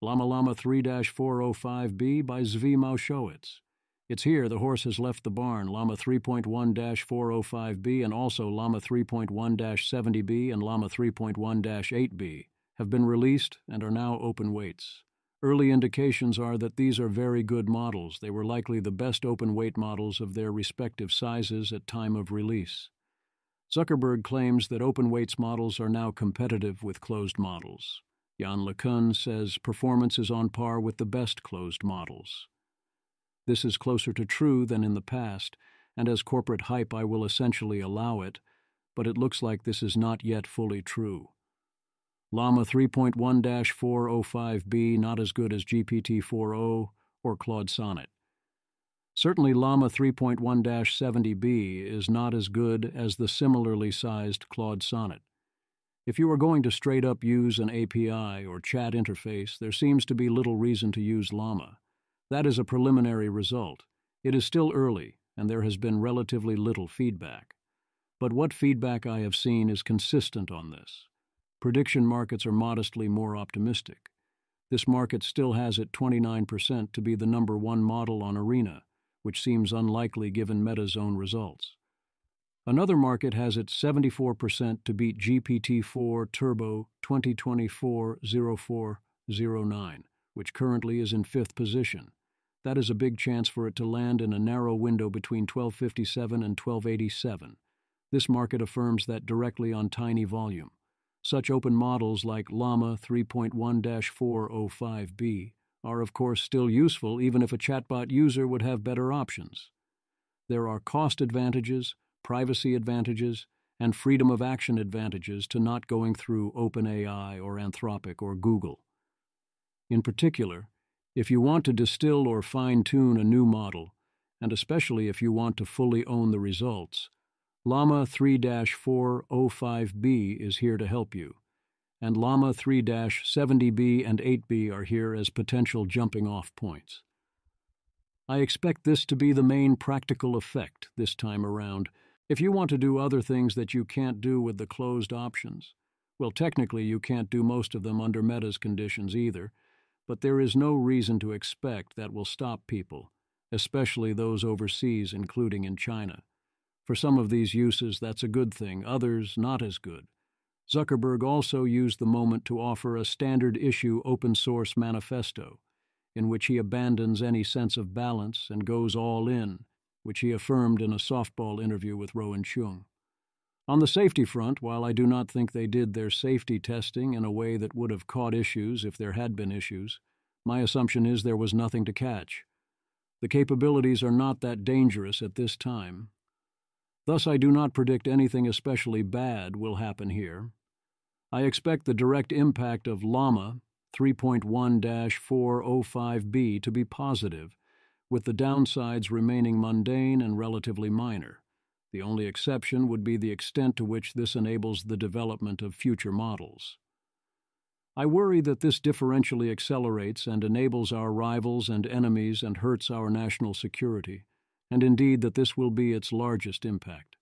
Llama Llama-3-405B by Zvi Maushowitz. It's here, the horse has left the barn. Llama 3.1-405B and also Llama 3.1-70B and Llama 3.1-8B have been released and are now open weights. Early indications are that these are very good models. They were likely the best open weight models of their respective sizes at time of release. Zuckerberg claims that open weights models are now competitive with closed models. Jan LeCun says performance is on par with the best closed models. This is closer to true than in the past, and as corporate hype I will essentially allow it, but it looks like this is not yet fully true. Llama 3.1-405B not as good as GPT-4o or Claude Sonnet. Certainly Llama 3.1-70B is not as good as the similarly sized Claude Sonnet. If you are going to straight up use an API or chat interface, there seems to be little reason to use Llama. That is a preliminary result. It is still early, and there has been relatively little feedback. But what feedback I have seen is consistent on this. Prediction markets are modestly more optimistic. This market still has it 29% to be the number one model on Arena, which seems unlikely given Meta's own results. Another market has it 74% to beat GPT-4 Turbo 2024-0409, which currently is in 5th position. That is a big chance for it to land in a narrow window between 1257 and 1287. This market affirms that directly on tiny volume. Such open models like Llama 3.1-405B are of course still useful even if a chatbot user would have better options. There are cost advantages, privacy advantages, and freedom of action advantages to not going through OpenAI or Anthropic or Google. In particular, if you want to distill or fine-tune a new model, and especially if you want to fully own the results, Llama 3-405B is here to help you, and Llama 3-70B and 8B are here as potential jumping-off points. I expect this to be the main practical effect this time around. If you want to do other things that you can't do with the closed options, well, technically you can't do most of them under Meta's conditions either, but there is no reason to expect that will stop people, especially those overseas, including in China. For some of these uses, that's a good thing, others not as good. Zuckerberg also used the moment to offer a standard-issue open-source manifesto, in which he abandons any sense of balance and goes all in, which he affirmed in a softball interview with Rowan Chung. On the safety front, while I do not think they did their safety testing in a way that would have caught issues if there had been issues, my assumption is there was nothing to catch. The capabilities are not that dangerous at this time. Thus, I do not predict anything especially bad will happen here. I expect the direct impact of Llama 3.1-405B to be positive, with the downsides remaining mundane and relatively minor. The only exception would be the extent to which this enables the development of future models. I worry that this differentially accelerates and enables our rivals and enemies and hurts our national security, and indeed that this will be its largest impact.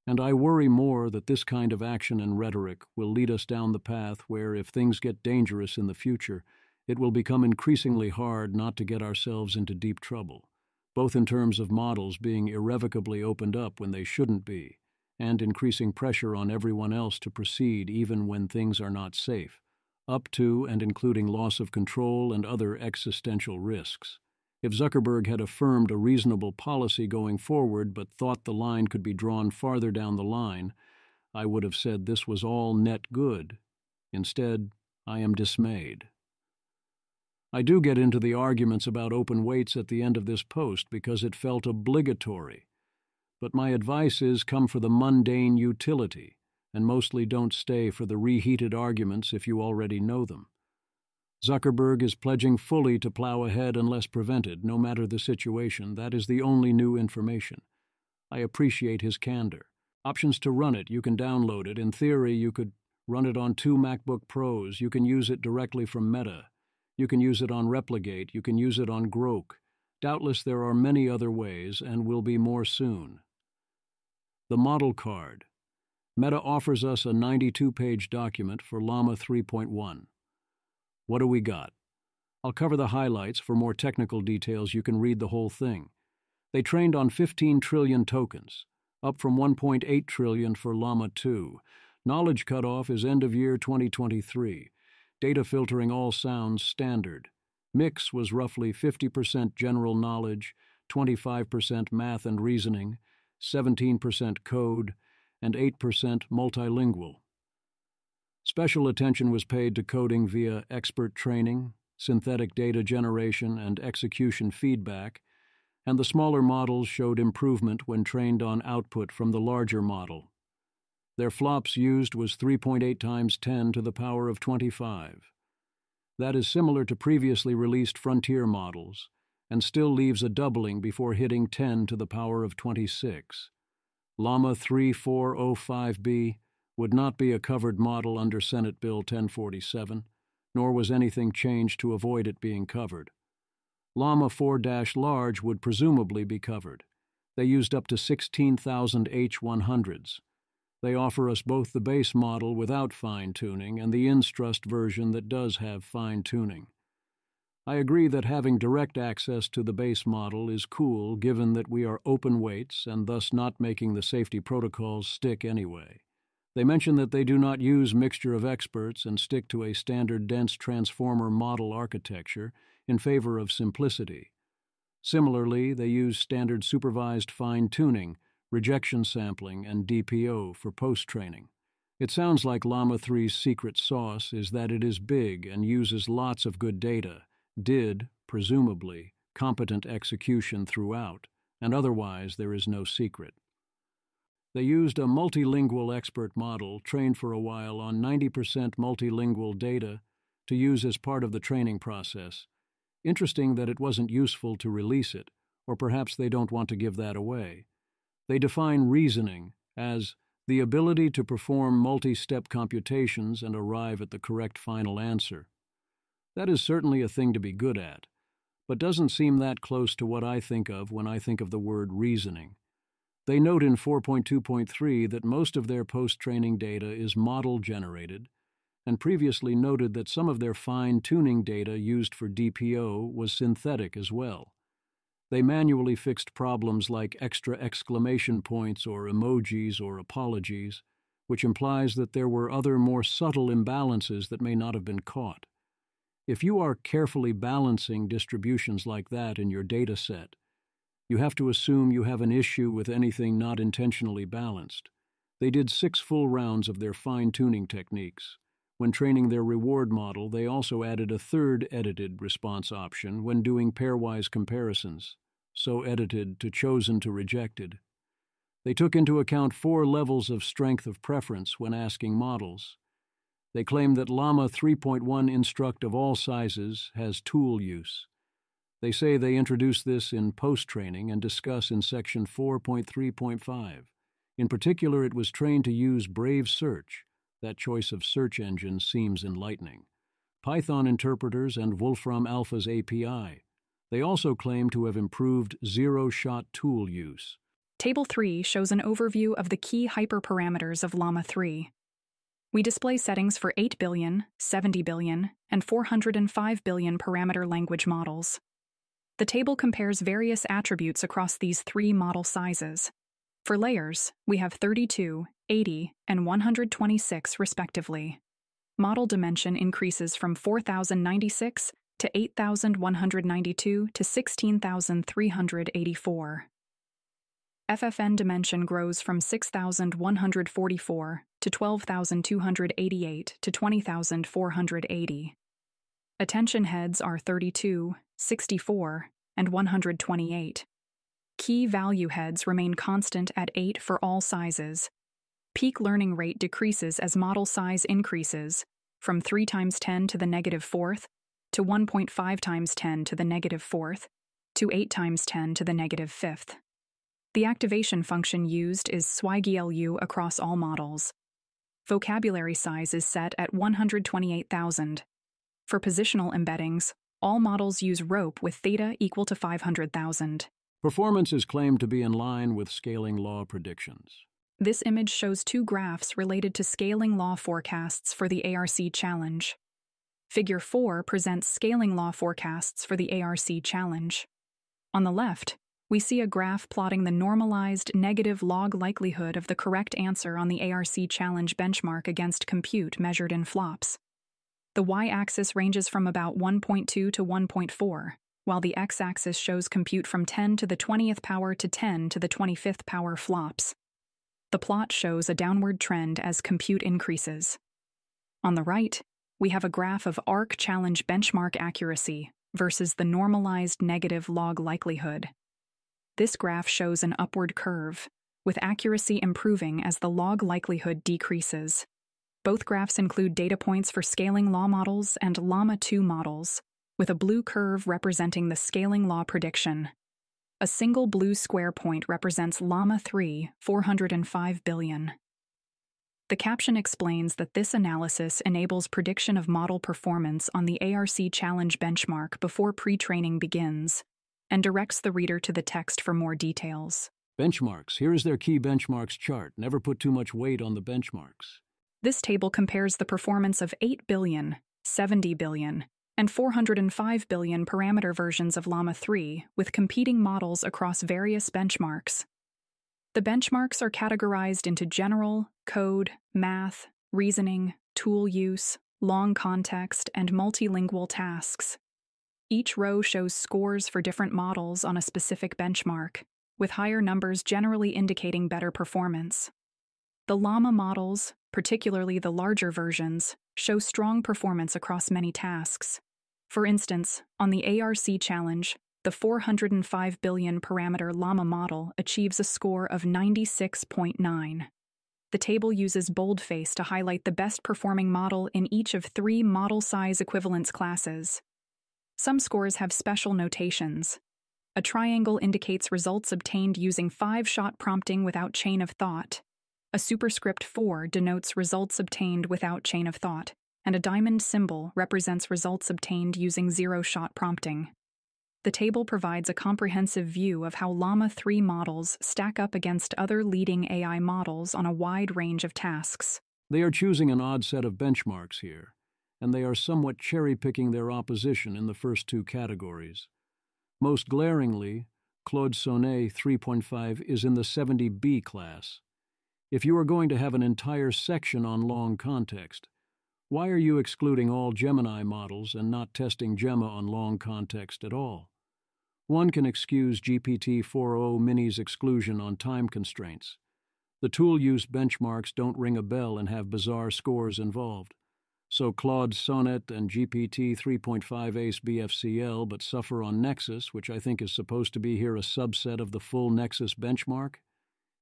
And I worry more that this kind of action and rhetoric will lead us down the path where, if things get dangerous in the future, it will become increasingly hard not to get ourselves into deep trouble, both in terms of models being irrevocably opened up when they shouldn't be, and increasing pressure on everyone else to proceed even when things are not safe, up to and including loss of control and other existential risks. If Zuckerberg had affirmed a reasonable policy going forward but thought the line could be drawn farther down the line, I would have said this was all net good. Instead, I am dismayed. I do get into the arguments about open weights at the end of this post because it felt obligatory. But my advice is come for the mundane utility, and mostly don't stay for the reheated arguments if you already know them. Zuckerberg is pledging fully to plow ahead unless prevented, no matter the situation. That is the only new information. I appreciate his candor. Options to run it, you can download it. In theory, you could run it on 2 MacBook Pros. You can use it directly from Meta. You can use it on Replicate. You can use it on Grok. Doubtless there are many other ways, and will be more soon. The model card. Meta offers us a 92-page document for Llama 3.1. What do we got? I'll cover the highlights. For more technical details, you can read the whole thing. They trained on 15 trillion tokens, up from 1.8 trillion for Llama 2. Knowledge cutoff is end of year 2023. Data filtering all sounds standard. Mix was roughly 50% general knowledge, 25% math and reasoning, 17% code, and 8% multilingual. Special attention was paid to coding via expert training, synthetic data generation, and execution feedback, and the smaller models showed improvement when trained on output from the larger model. Their flops used was 3.8 times 10 to the power of 25. That is similar to previously released frontier models, and still leaves a doubling before hitting 10 to the power of 26. Llama 3-405B would not be a covered model under Senate Bill 1047, nor was anything changed to avoid it being covered. Llama 4-large would presumably be covered. They used up to 16,000 H100s. They offer us both the base model without fine-tuning and the Instrust version that does have fine-tuning. I agree that having direct access to the base model is cool given that we are open weights and thus not making the safety protocols stick anyway. They mention that they do not use mixture of experts and stick to a standard dense transformer model architecture in favor of simplicity. Similarly, they use standard supervised fine-tuning, rejection sampling, and DPO for post-training. It sounds like Llama 3's secret sauce is that it is big and uses lots of good data, presumably, competent execution throughout, and otherwise there is no secret. They used a multilingual expert model trained for a while on 90% multilingual data to use as part of the training process. Interesting that it wasn't useful to release it, or perhaps they don't want to give that away. They define reasoning as the ability to perform multi-step computations and arrive at the correct final answer. That is certainly a thing to be good at, but doesn't seem that close to what I think of when I think of the word reasoning. They note in 4.2.3 that most of their post-training data is model-generated, and previously noted that some of their fine-tuning data used for DPO was synthetic as well. They manually fixed problems like extra exclamation points or emojis or apologies, which implies that there were other more subtle imbalances that may not have been caught. If you are carefully balancing distributions like that in your data set, you have to assume you have an issue with anything not intentionally balanced. They did 6 full rounds of their fine-tuning techniques. When training their reward model, they also added a third edited response option when doing pairwise comparisons, so edited to chosen to rejected. They took into account 4 levels of strength of preference when asking models. They claim that Llama 3.1 instruct of all sizes has tool use. They say they introduce this in post-training and discuss in section 4.3.5. In particular, it was trained to use Brave Search. That choice of search engine seems enlightening. Python interpreters and Wolfram Alpha's API. They also claim to have improved zero-shot tool use. Table 3 shows an overview of the key hyperparameters of Llama 3. We display settings for 8 billion, 70 billion, and 405 billion parameter language models. The table compares various attributes across these 3 model sizes. For layers, we have 32, 80, and 126 respectively. Model dimension increases from 4,096 to 8,192 to 16,384. FFN dimension grows from 6,144 to 12,288 to 20,480. Attention heads are 32, 64, and 128. Key value heads remain constant at 8 for all sizes. Peak learning rate decreases as model size increases, from 3 times 10 to the negative 4th, to 1.5 times 10 to the negative 4th, to 8 times 10 to the negative 5th. The activation function used is swigelu across all models. Vocabulary size is set at 128,000. For positional embeddings, all models use rope with theta equal to 500,000. Performance is claimed to be in line with scaling law predictions. This image shows 2 graphs related to scaling law forecasts for the ARC challenge. Figure 4 presents scaling law forecasts for the ARC challenge. On the left, we see a graph plotting the normalized negative log likelihood of the correct answer on the ARC challenge benchmark against compute measured in flops. The y-axis ranges from about 1.2 to 1.4, while the x-axis shows compute from 10 to the 20th power to 10 to the 25th power flops. The plot shows a downward trend as compute increases. On the right, we have a graph of ARC challenge benchmark accuracy versus the normalized negative log likelihood. This graph shows an upward curve, with accuracy improving as the log likelihood decreases. Both graphs include data points for scaling law models and Llama 2 models, with a blue curve representing the scaling law prediction. A single blue square point represents Llama 3-405B. The caption explains that this analysis enables prediction of model performance on the ARC challenge benchmark before pre-training begins, and directs the reader to the text for more details. Benchmarks. Here is their key benchmarks chart. Never put too much weight on the benchmarks. This table compares the performance of 8 billion, 70 billion, and 405 billion parameter versions of Llama 3 with competing models across various benchmarks. The benchmarks are categorized into general, code, math, reasoning, tool use, long context, and multilingual tasks. Each row shows scores for different models on a specific benchmark, with higher numbers generally indicating better performance. The Llama models, particularly the larger versions, show strong performance across many tasks. For instance, on the ARC challenge, the 405 billion parameter Llama model achieves a score of 96.9. The table uses boldface to highlight the best performing model in each of 3 model size equivalence classes. Some scores have special notations. A triangle indicates results obtained using 5-shot prompting without chain of thought. A superscript 4 denotes results obtained without chain of thought, and a diamond symbol represents results obtained using 0-shot prompting. The table provides a comprehensive view of how Llama 3 models stack up against other leading AI models on a wide range of tasks. They are choosing an odd set of benchmarks here, and they are somewhat cherry-picking their opposition in the first 2 categories. Most glaringly, Claude Sonnet 3.5 is in the 70B class. If you are going to have an entire section on long context, why are you excluding all Gemini models and not testing Gemma on long context at all? One can excuse GPT-4o Mini's exclusion on time constraints. The tool use benchmarks don't ring a bell and have bizarre scores involved. So Claude Sonnet and GPT 3.5 Ace BFCL but suffer on Nexus, which I think is supposed to be here a subset of the full Nexus benchmark.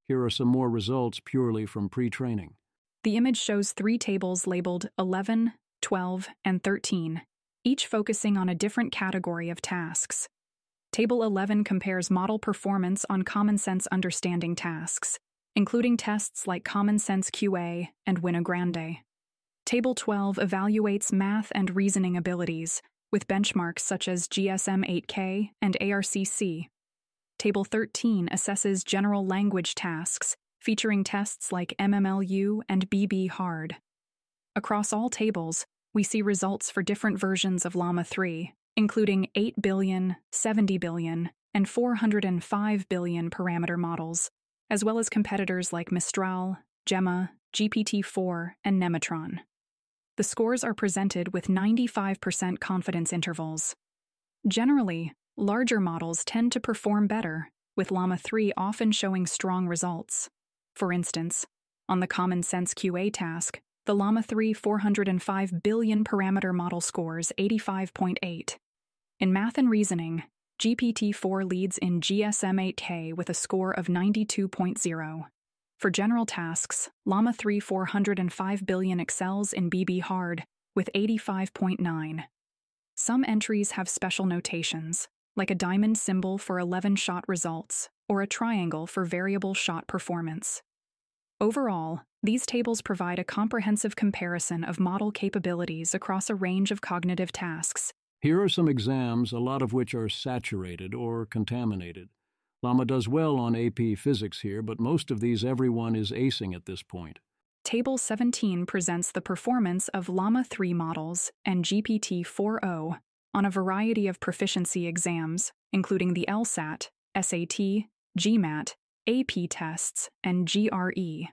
Here are some more results purely from pre-training. The image shows 3 tables labeled 11, 12, and 13, each focusing on a different category of tasks. Table 11 compares model performance on common sense understanding tasks, including tests like Common Sense QA and Wina Grande. Table 12 evaluates math and reasoning abilities, with benchmarks such as GSM-8K and ARCC. Table 13 assesses general language tasks, featuring tests like MMLU and BB Hard. Across all tables, we see results for different versions of Llama 3, including 8 billion, 70 billion, and 405 billion parameter models, as well as competitors like Mistral, Gemma, GPT-4, and Nematron. The scores are presented with 95% confidence intervals. Generally, larger models tend to perform better, with Llama 3 often showing strong results. For instance, on the Common Sense QA task, the Llama 3 405 billion parameter model scores 85.8. In math and reasoning, GPT-4 leads in GSM-8K with a score of 92.0. For general tasks, Llama 3 405 billion excels in BB Hard with 85.9. Some entries have special notations, like a diamond symbol for 11-shot results or a triangle for variable shot performance. Overall, these tables provide a comprehensive comparison of model capabilities across a range of cognitive tasks. Here are some exams, a lot of which are saturated or contaminated. Llama does well on AP Physics here, but most of these everyone is acing at this point. Table 17 presents the performance of Llama 3 models and GPT-4o on a variety of proficiency exams, including the LSAT, SAT, GMAT, AP tests, and GRE.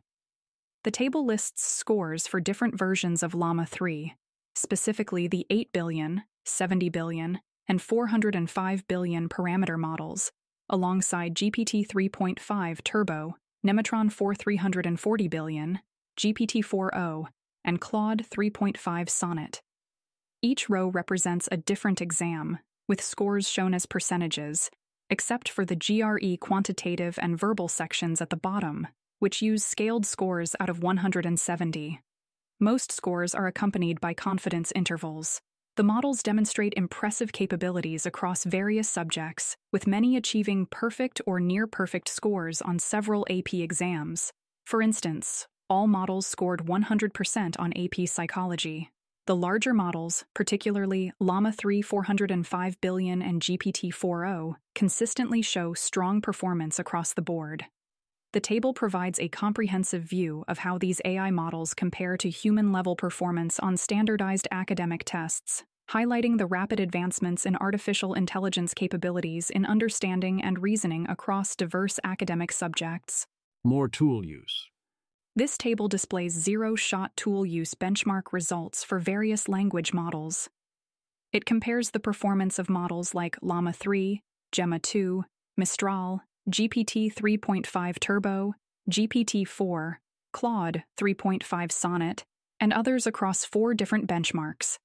The table lists scores for different versions of Llama 3, specifically the 8 billion, 70 billion, and 405 billion parameter models, alongside GPT 3.5 Turbo, Nematron 340 billion, GPT-4o, and Claude 3.5 Sonnet. Each row represents a different exam, with scores shown as percentages, except for the GRE quantitative and verbal sections at the bottom, which use scaled scores out of 170. Most scores are accompanied by confidence intervals. The models demonstrate impressive capabilities across various subjects, with many achieving perfect or near-perfect scores on several AP exams. For instance, all models scored 100% on AP Psychology. The larger models, particularly Llama 3-405 billion and GPT-4o, consistently show strong performance across the board. The table provides a comprehensive view of how these AI models compare to human-level performance on standardized academic tests, highlighting the rapid advancements in artificial intelligence capabilities in understanding and reasoning across diverse academic subjects. More tool use. This table displays zero-shot tool use benchmark results for various language models. It compares the performance of models like Llama 3, Gemma 2, Mistral, GPT 3.5 Turbo, GPT-4, Claude 3.5 Sonnet, and others across 4 different benchmarks: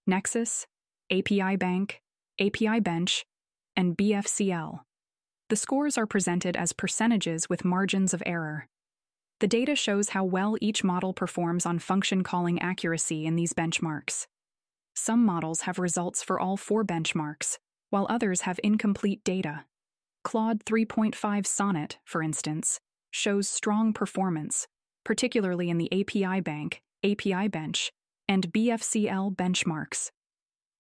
Nexus, API Bank, API Bench, and BFCL. The scores are presented as percentages with margins of error. The data shows how well each model performs on function calling accuracy in these benchmarks. Some models have results for all 4 benchmarks, while others have incomplete data. Claude 3.5 Sonnet, for instance, shows strong performance, particularly in the API Bank, API Bench, and BFCL benchmarks.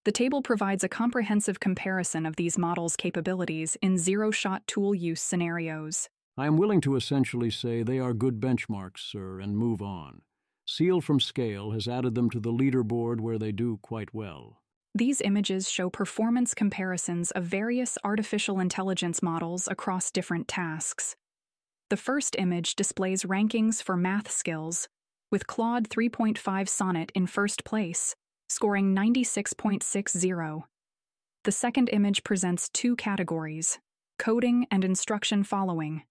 The table provides a comprehensive comparison of these models' capabilities in zero-shot tool use scenarios. I am willing to essentially say they are good benchmarks, sir, and move on. Seal from Scale has added them to the leaderboard where they do quite well. These images show performance comparisons of various artificial intelligence models across different tasks. The first image displays rankings for math skills, with Claude 3.5 Sonnet in first place, scoring 96.60. The second image presents 2 categories: coding and instruction following.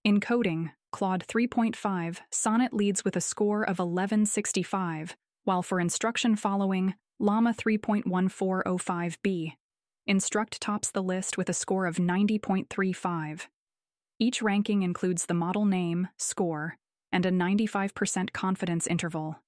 In coding, Claude 3.5 Sonnet leads with a score of 1165, while for instruction following, Llama 3.1405B. Instruct tops the list with a score of 90.35. Each ranking includes the model name, score, and a 95% confidence interval.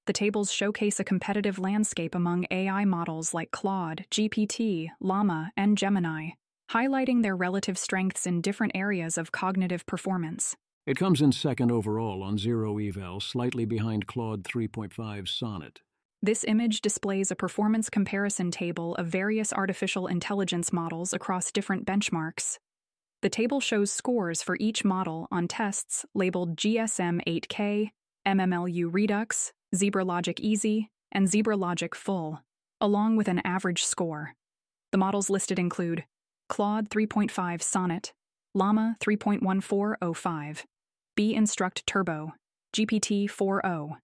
The tables showcase a competitive landscape among AI models like Claude, GPT, Llama, and Gemini, highlighting their relative strengths in different areas of cognitive performance. It comes in second overall on Zero Eval, slightly behind Claude 3.5 Sonnet. This image displays a performance comparison table of various artificial intelligence models across different benchmarks. The table shows scores for each model on tests labeled GSM-8K, MMLU Redux, ZebraLogic Easy, and ZebraLogic Full, along with an average score. The models listed include Claude 3.5 Sonnet, Llama 3.1405, B-Instruct Turbo, GPT-4o,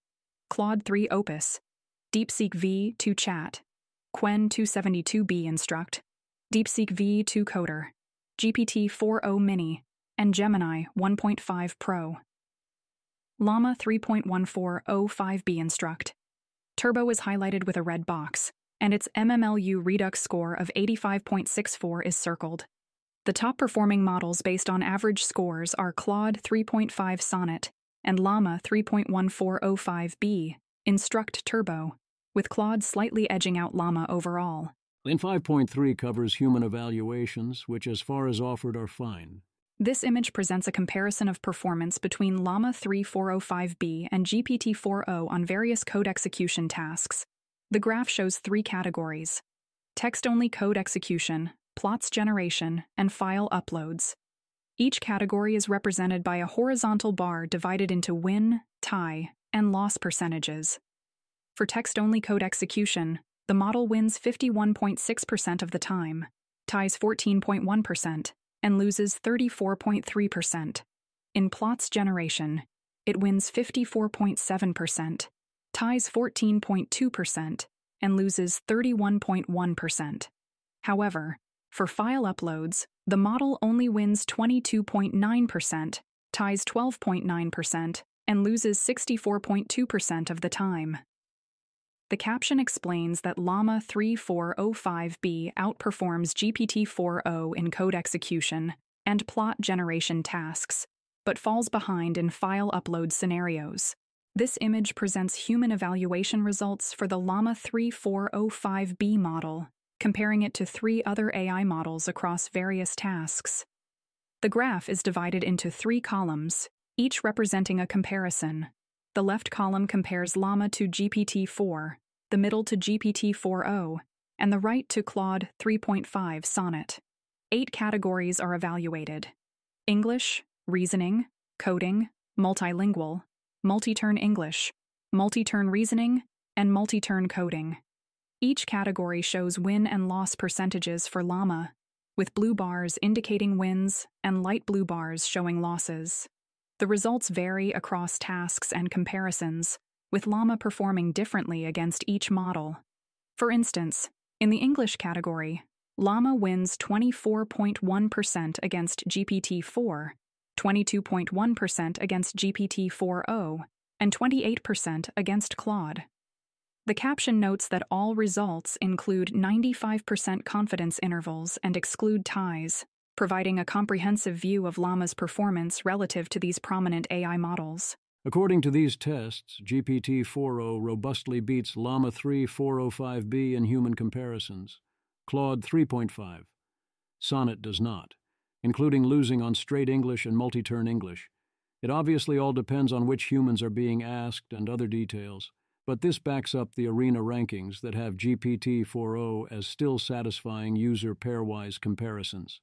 Claude 3 Opus, DeepSeek V2 Chat, Qwen 272B Instruct, DeepSeek V2 Coder, GPT-4o Mini, and Gemini 1.5 Pro. Llama 3.1405B Instruct. Turbo is highlighted with a red box, and its MMLU Redux score of 85.64 is circled. The top-performing models based on average scores are Claude 3.5 Sonnet and Llama 3.1405B, Instruct Turbo, with Claude slightly edging out Llama overall. Lane 5.3 covers human evaluations, which as far as offered are fine. This image presents a comparison of performance between Llama 3.405B and GPT-4o on various code execution tasks. The graph shows 3 categories: text-only code execution, plots generation, and file uploads. Each category is represented by a horizontal bar divided into win, tie, and loss percentages. For text-only code execution, the model wins 51.6% of the time, ties 14.1%, and loses 34.3%. In plots generation, it wins 54.7%, ties 14.2%, and loses 31.1%. However, for file uploads, the model only wins 22.9%, ties 12.9%, and loses 64.2% of the time. The caption explains that Llama 3-405B outperforms GPT-4o in code execution and plot generation tasks, but falls behind in file upload scenarios. This image presents human evaluation results for the Llama 3-405B model, comparing it to 3 other AI models across various tasks. The graph is divided into 3 columns, each representing a comparison. The left column compares Llama to GPT-4, the middle to GPT-4o, and the right to Claude 3.5 Sonnet. 8 categories are evaluated: English, reasoning, coding, multilingual, multi-turn English, multi-turn reasoning, and multi-turn coding. Each category shows win and loss percentages for Llama, with blue bars indicating wins and light blue bars showing losses. The results vary across tasks and comparisons, with Llama performing differently against each model. For instance, in the English category, Llama wins 24.1% against GPT-4, 22.1% against GPT-4o, and 28% against Claude. The caption notes that all results include 95% confidence intervals and exclude ties, providing a comprehensive view of Llama's performance relative to these prominent AI models. According to these tests, GPT-4o robustly beats Llama 3-405B in human comparisons. Claude 3.5. Sonnet does not, including losing on straight English and multi-turn English. It obviously all depends on which humans are being asked and other details, but this backs up the ARENA rankings that have GPT-4o as still satisfying user pairwise comparisons.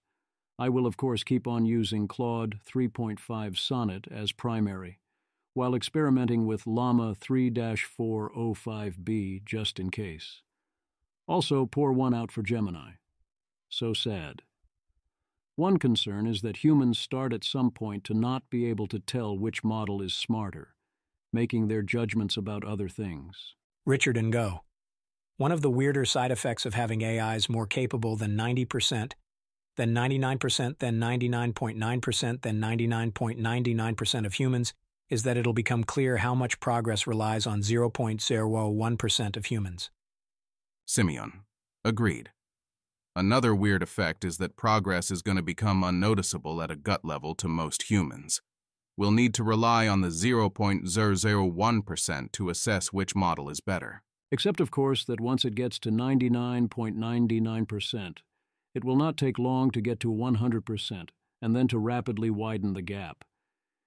I will of course keep on using Claude 3.5 Sonnet as primary, while experimenting with Llama 3-405B just in case. Also, pour one out for Gemini. So sad. One concern is that humans start at some point to not be able to tell which model is smarter, making their judgments about other things. Richard and Go. One of the weirder side effects of having AIs more capable than 90%, then 99%, then 99.9%, then 99.99% of humans is that it'll become clear how much progress relies on 0.01% of humans. Simeon. Agreed. Another weird effect is that progress is going to become unnoticeable at a gut level to most humans. We'll need to rely on the 0.001% to assess which model is better. Except, of course, that once it gets to 99.99%, it will not take long to get to 100% and then to rapidly widen the gap.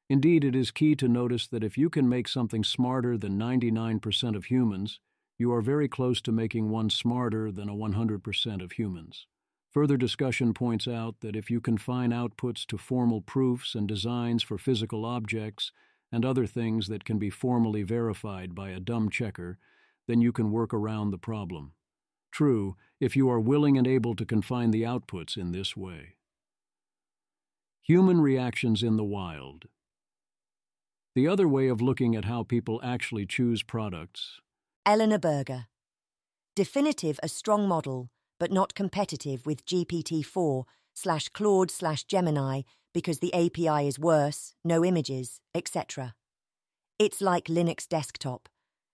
Indeed, it is key to notice that if you can make something smarter than 99% of humans, you are very close to making one smarter than a 100% of humans. Further discussion points out that if you confine outputs to formal proofs and designs for physical objects and other things that can be formally verified by a dumb checker, then you can work around the problem. True, if you are willing and able to confine the outputs in this way. Human reactions in the wild. The other way of looking at how people actually choose products. Eleanor Berger. Definitive a strong model, but not competitive with GPT-4/Claude/Gemini because the API is worse, no images, etc. It's like Linux desktop.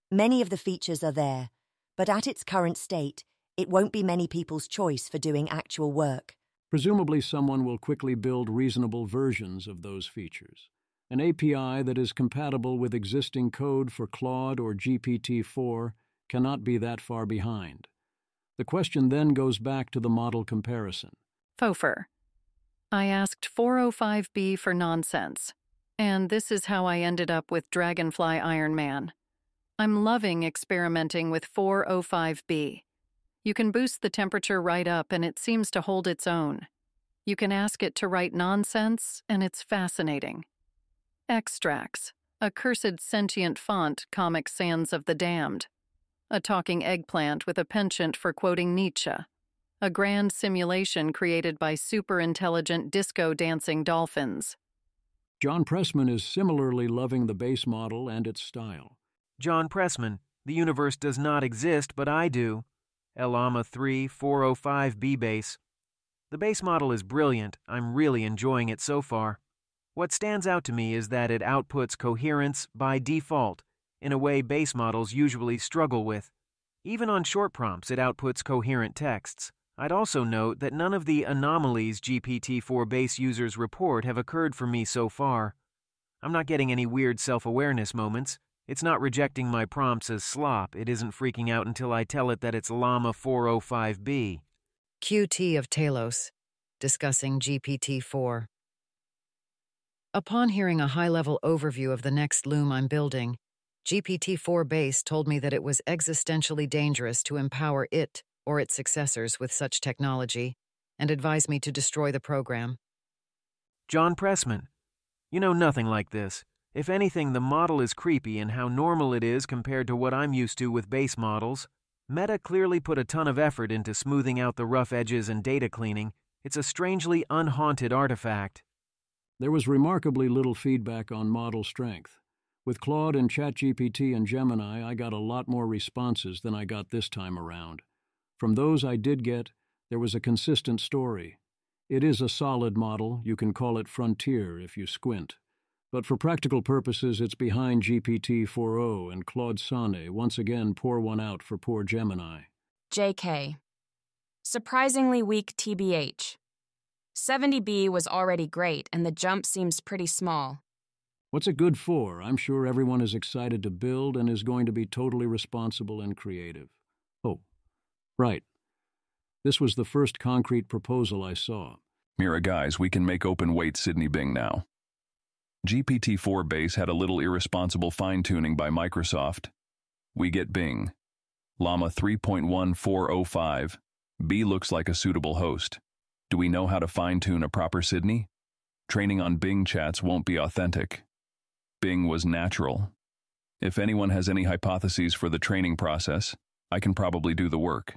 Many of the features are there, but at its current state, it won't be many people's choice for doing actual work. Presumably someone will quickly build reasonable versions of those features. An API that is compatible with existing code for Claude or GPT-4 cannot be that far behind. The question then goes back to the model comparison. Fofer. I asked 405B for nonsense, and this is how I ended up with Dragonfly Iron Man. I'm loving experimenting with 405B. You can boost the temperature right up and it seems to hold its own. You can ask it to write nonsense and it's fascinating. Extracts. a cursed sentient font, Comic Sans of the Damned, a talking eggplant with a penchant for quoting Nietzsche, a grand simulation created by super-intelligent disco-dancing dolphins. John Pressman is similarly loving the base model and its style. John Pressman, the universe does not exist, but I do. Llama 3-405B base. The base model is brilliant. I'm really enjoying it so far. What stands out to me is that it outputs coherence by default, in a way base models usually struggle with. Even on short prompts, it outputs coherent texts. I'd also note that none of the anomalies GPT-4 base users report have occurred for me so far. I'm not getting any weird self-awareness moments. It's not rejecting my prompts as slop. It isn't freaking out until I tell it that it's Llama 405B. QT of Talos, discussing GPT-4. Upon hearing a high-level overview of the next loom I'm building, GPT-4 base told me that it was existentially dangerous to empower it or its successors with such technology, and advised me to destroy the program. John Pressman, you know nothing like this. If anything, the model is creepy in how normal it is compared to what I'm used to with base models. Meta clearly put a ton of effort into smoothing out the rough edges and data cleaning. It's a strangely unhaunted artifact. There was remarkably little feedback on model strength. With Claude and ChatGPT and Gemini, I got a lot more responses than I got this time around. From those I did get, there was a consistent story. It is a solid model. You can call it frontier if you squint. But for practical purposes, it's behind GPT-4o, and Claude Sonnet once again pour one out for poor Gemini. JK. Surprisingly weak TBH. 70B was already great, and the jump seems pretty small. What's it good for? I'm sure everyone is excited to build and is going to be totally responsible and creative. Oh, right. This was the first concrete proposal I saw. Mira guys, we can make open weight Sydney Bing now. GPT-4 base had a little irresponsible fine-tuning by Microsoft. We get Bing. Llama 3.1405. B looks like a suitable host. Do we know how to fine-tune a proper Sydney? Training on Bing chats won't be authentic. Bing was natural. If anyone has any hypotheses for the training process, I can probably do the work.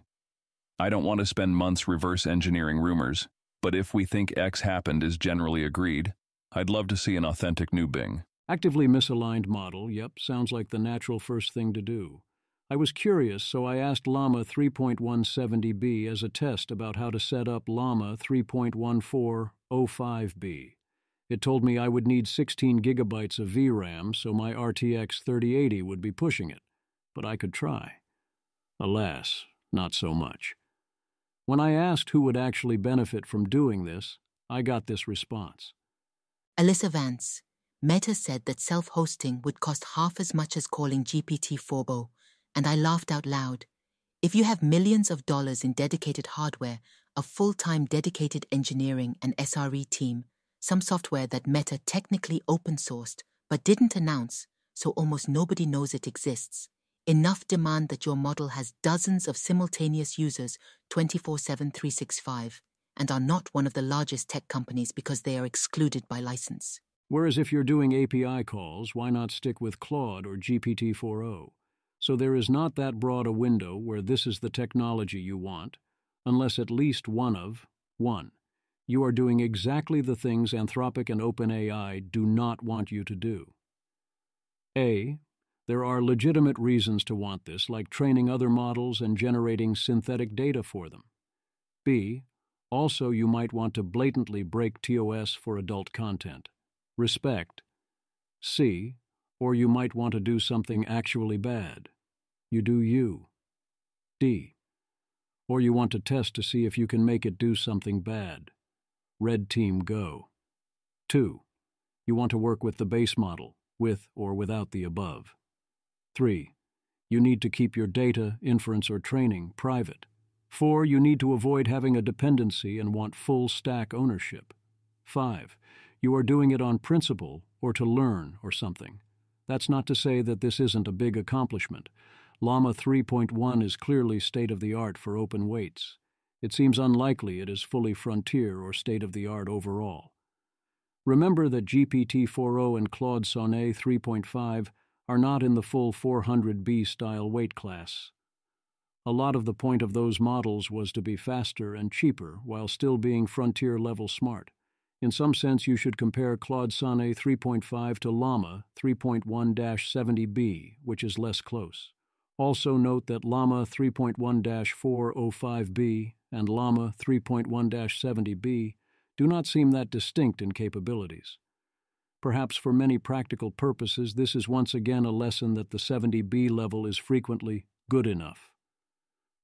I don't want to spend months reverse engineering rumors, but if we think X happened is generally agreed, I'd love to see an authentic new Bing. Actively misaligned model, yep, sounds like the natural first thing to do. I was curious, so I asked Llama 3.170B as a test about how to set up Llama 3.1405B. It told me I would need 16 gigabytes of VRAM, so my RTX 3080 would be pushing it, but I could try. Alas, not so much. When I asked who would actually benefit from doing this, I got this response. Alyssa Vance, Meta said that self-hosting would cost half as much as calling GPT-4o, and I laughed out loud. If you have millions of dollars in dedicated hardware, a full-time dedicated engineering and SRE team, some software that Meta technically open-sourced but didn't announce, so almost nobody knows it exists, enough demand that your model has dozens of simultaneous users 24/7, 365, and are not one of the largest tech companies because they are excluded by license. Whereas if you're doing API calls, why not stick with Claude or GPT-4o? So there is not that broad a window where this is the technology you want, unless at least 1. You are doing exactly the things Anthropic and OpenAI do not want you to do. A. There are legitimate reasons to want this, like training other models and generating synthetic data for them. B. Also, you might want to blatantly break TOS for adult content. Respect. C. Or you might want to do something actually bad. You do you. D. Or you want to test to see if you can make it do something bad. Red team go. 2. You want to work with the base model, with or without the above. 3. You need to keep your data, inference, or training private. 4. You need to avoid having a dependency and want full stack ownership. 5. You are doing it on principle or to learn or something. That's not to say that this isn't a big accomplishment. Llama 3.1 is clearly state-of-the-art for open weights. It seems unlikely it is fully frontier or state-of-the-art overall. Remember that GPT-4o and Claude Sonnet 3.5 are not in the full 400B style weight class. A lot of the point of those models was to be faster and cheaper while still being frontier-level smart. In some sense, you should compare Claude Sonnet 3.5 to Llama 3.1-70B, which is less close. Also note that Llama 3.1-405B and Llama 3.1-70B do not seem that distinct in capabilities. Perhaps for many practical purposes, this is once again a lesson that the 70B level is frequently good enough.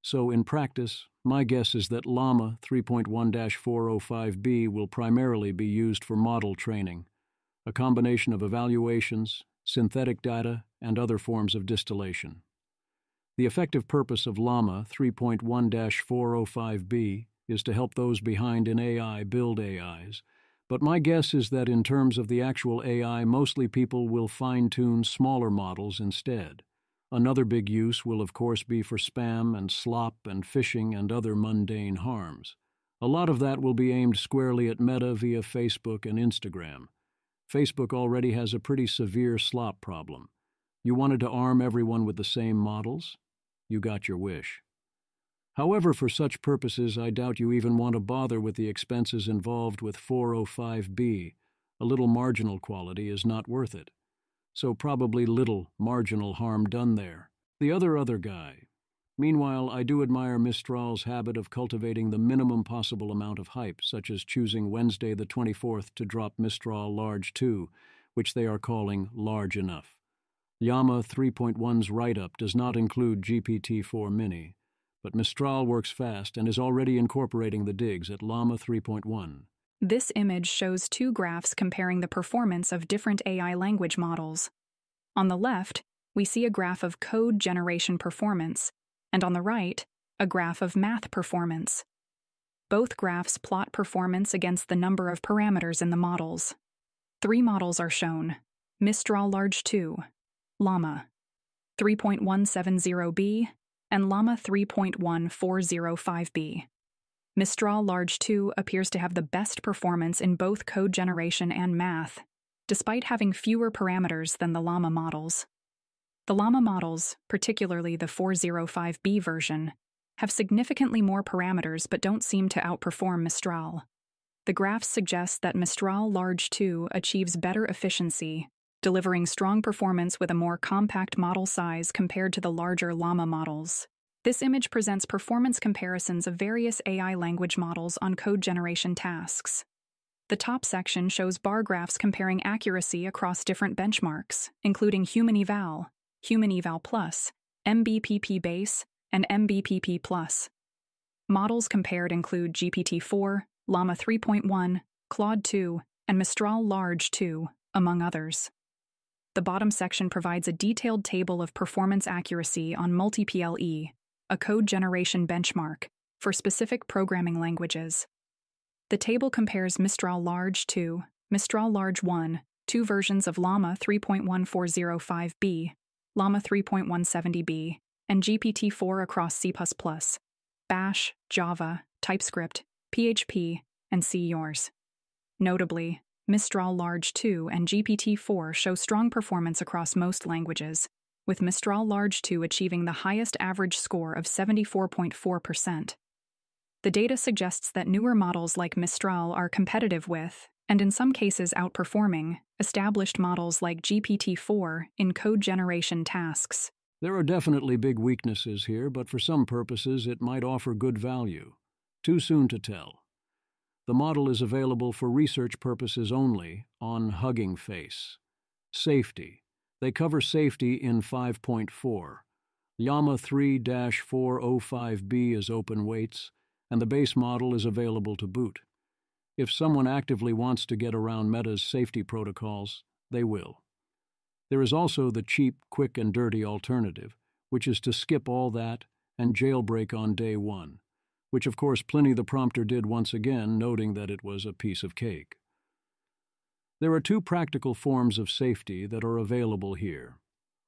So in practice, my guess is that Llama 3.1-405B will primarily be used for model training, a combination of evaluations, synthetic data, and other forms of distillation. The effective purpose of Llama 3.1-405B is to help those behind in AI build AIs, but my guess is that in terms of the actual AI, mostly people will fine-tune smaller models instead. Another big use will of course be for spam and slop and phishing and other mundane harms. A lot of that will be aimed squarely at Meta via Facebook and Instagram. Facebook already has a pretty severe slop problem. You wanted to arm everyone with the same models? You got your wish. However, for such purposes, I doubt you even want to bother with the expenses involved with 405B. A little marginal quality is not worth it. So probably little marginal harm done there. The other guy. Meanwhile, I do admire Mistral's habit of cultivating the minimum possible amount of hype, such as choosing Wednesday the 24th to drop Mistral Large 2, which they are calling large enough. Llama 3.1's write-up does not include GPT-4 Mini, but Mistral works fast and is already incorporating the digs at Llama 3.1. This image shows two graphs comparing the performance of different AI language models. On the left, we see a graph of code generation performance, and on the right, a graph of math performance. Both graphs plot performance against the number of parameters in the models. 3 models are shown: Mistral Large 2, Llama 3.170B, and Llama 3.1405B. Mistral Large 2 appears to have the best performance in both code generation and math, despite having fewer parameters than the Llama models. The Llama models, particularly the 405B version, have significantly more parameters but don't seem to outperform Mistral. The graphs suggest that Mistral Large 2 achieves better efficiency, delivering strong performance with a more compact model size compared to the larger Llama models. This image presents performance comparisons of various AI language models on code generation tasks. The top section shows bar graphs comparing accuracy across different benchmarks, including Human Eval Plus, MBPP Base, and MBPP Plus. Models compared include GPT-4, Llama 3.1, Claude 2, and Mistral Large 2, among others. The bottom section provides a detailed table of performance accuracy on MultiPLE, a code generation benchmark for specific programming languages. The table compares Mistral Large 2, Mistral Large 1, 2 versions of Llama 3.1405B, Llama 3.170B, and GPT-4 across C++, Bash, Java, TypeScript, PHP, and C yours. Notably, Mistral Large 2 and GPT-4 show strong performance across most languages, with Mistral Large 2 achieving the highest average score of 74.4%. The data suggests that newer models like Mistral are competitive with, and in some cases outperforming, established models like GPT-4 in code generation tasks. There are definitely big weaknesses here, but for some purposes it might offer good value. Too soon to tell. The model is available for research purposes only on Hugging Face. Safety. They cover safety in 5.4. Llama 3-405B is open weights, and the base model is available to boot. If someone actively wants to get around Meta's safety protocols, they will. There is also the cheap, quick, and dirty alternative, which is to skip all that and jailbreak on day one, which of course Pliny the Prompter did once again, noting that it was a piece of cake. There are 2 practical forms of safety that are available here.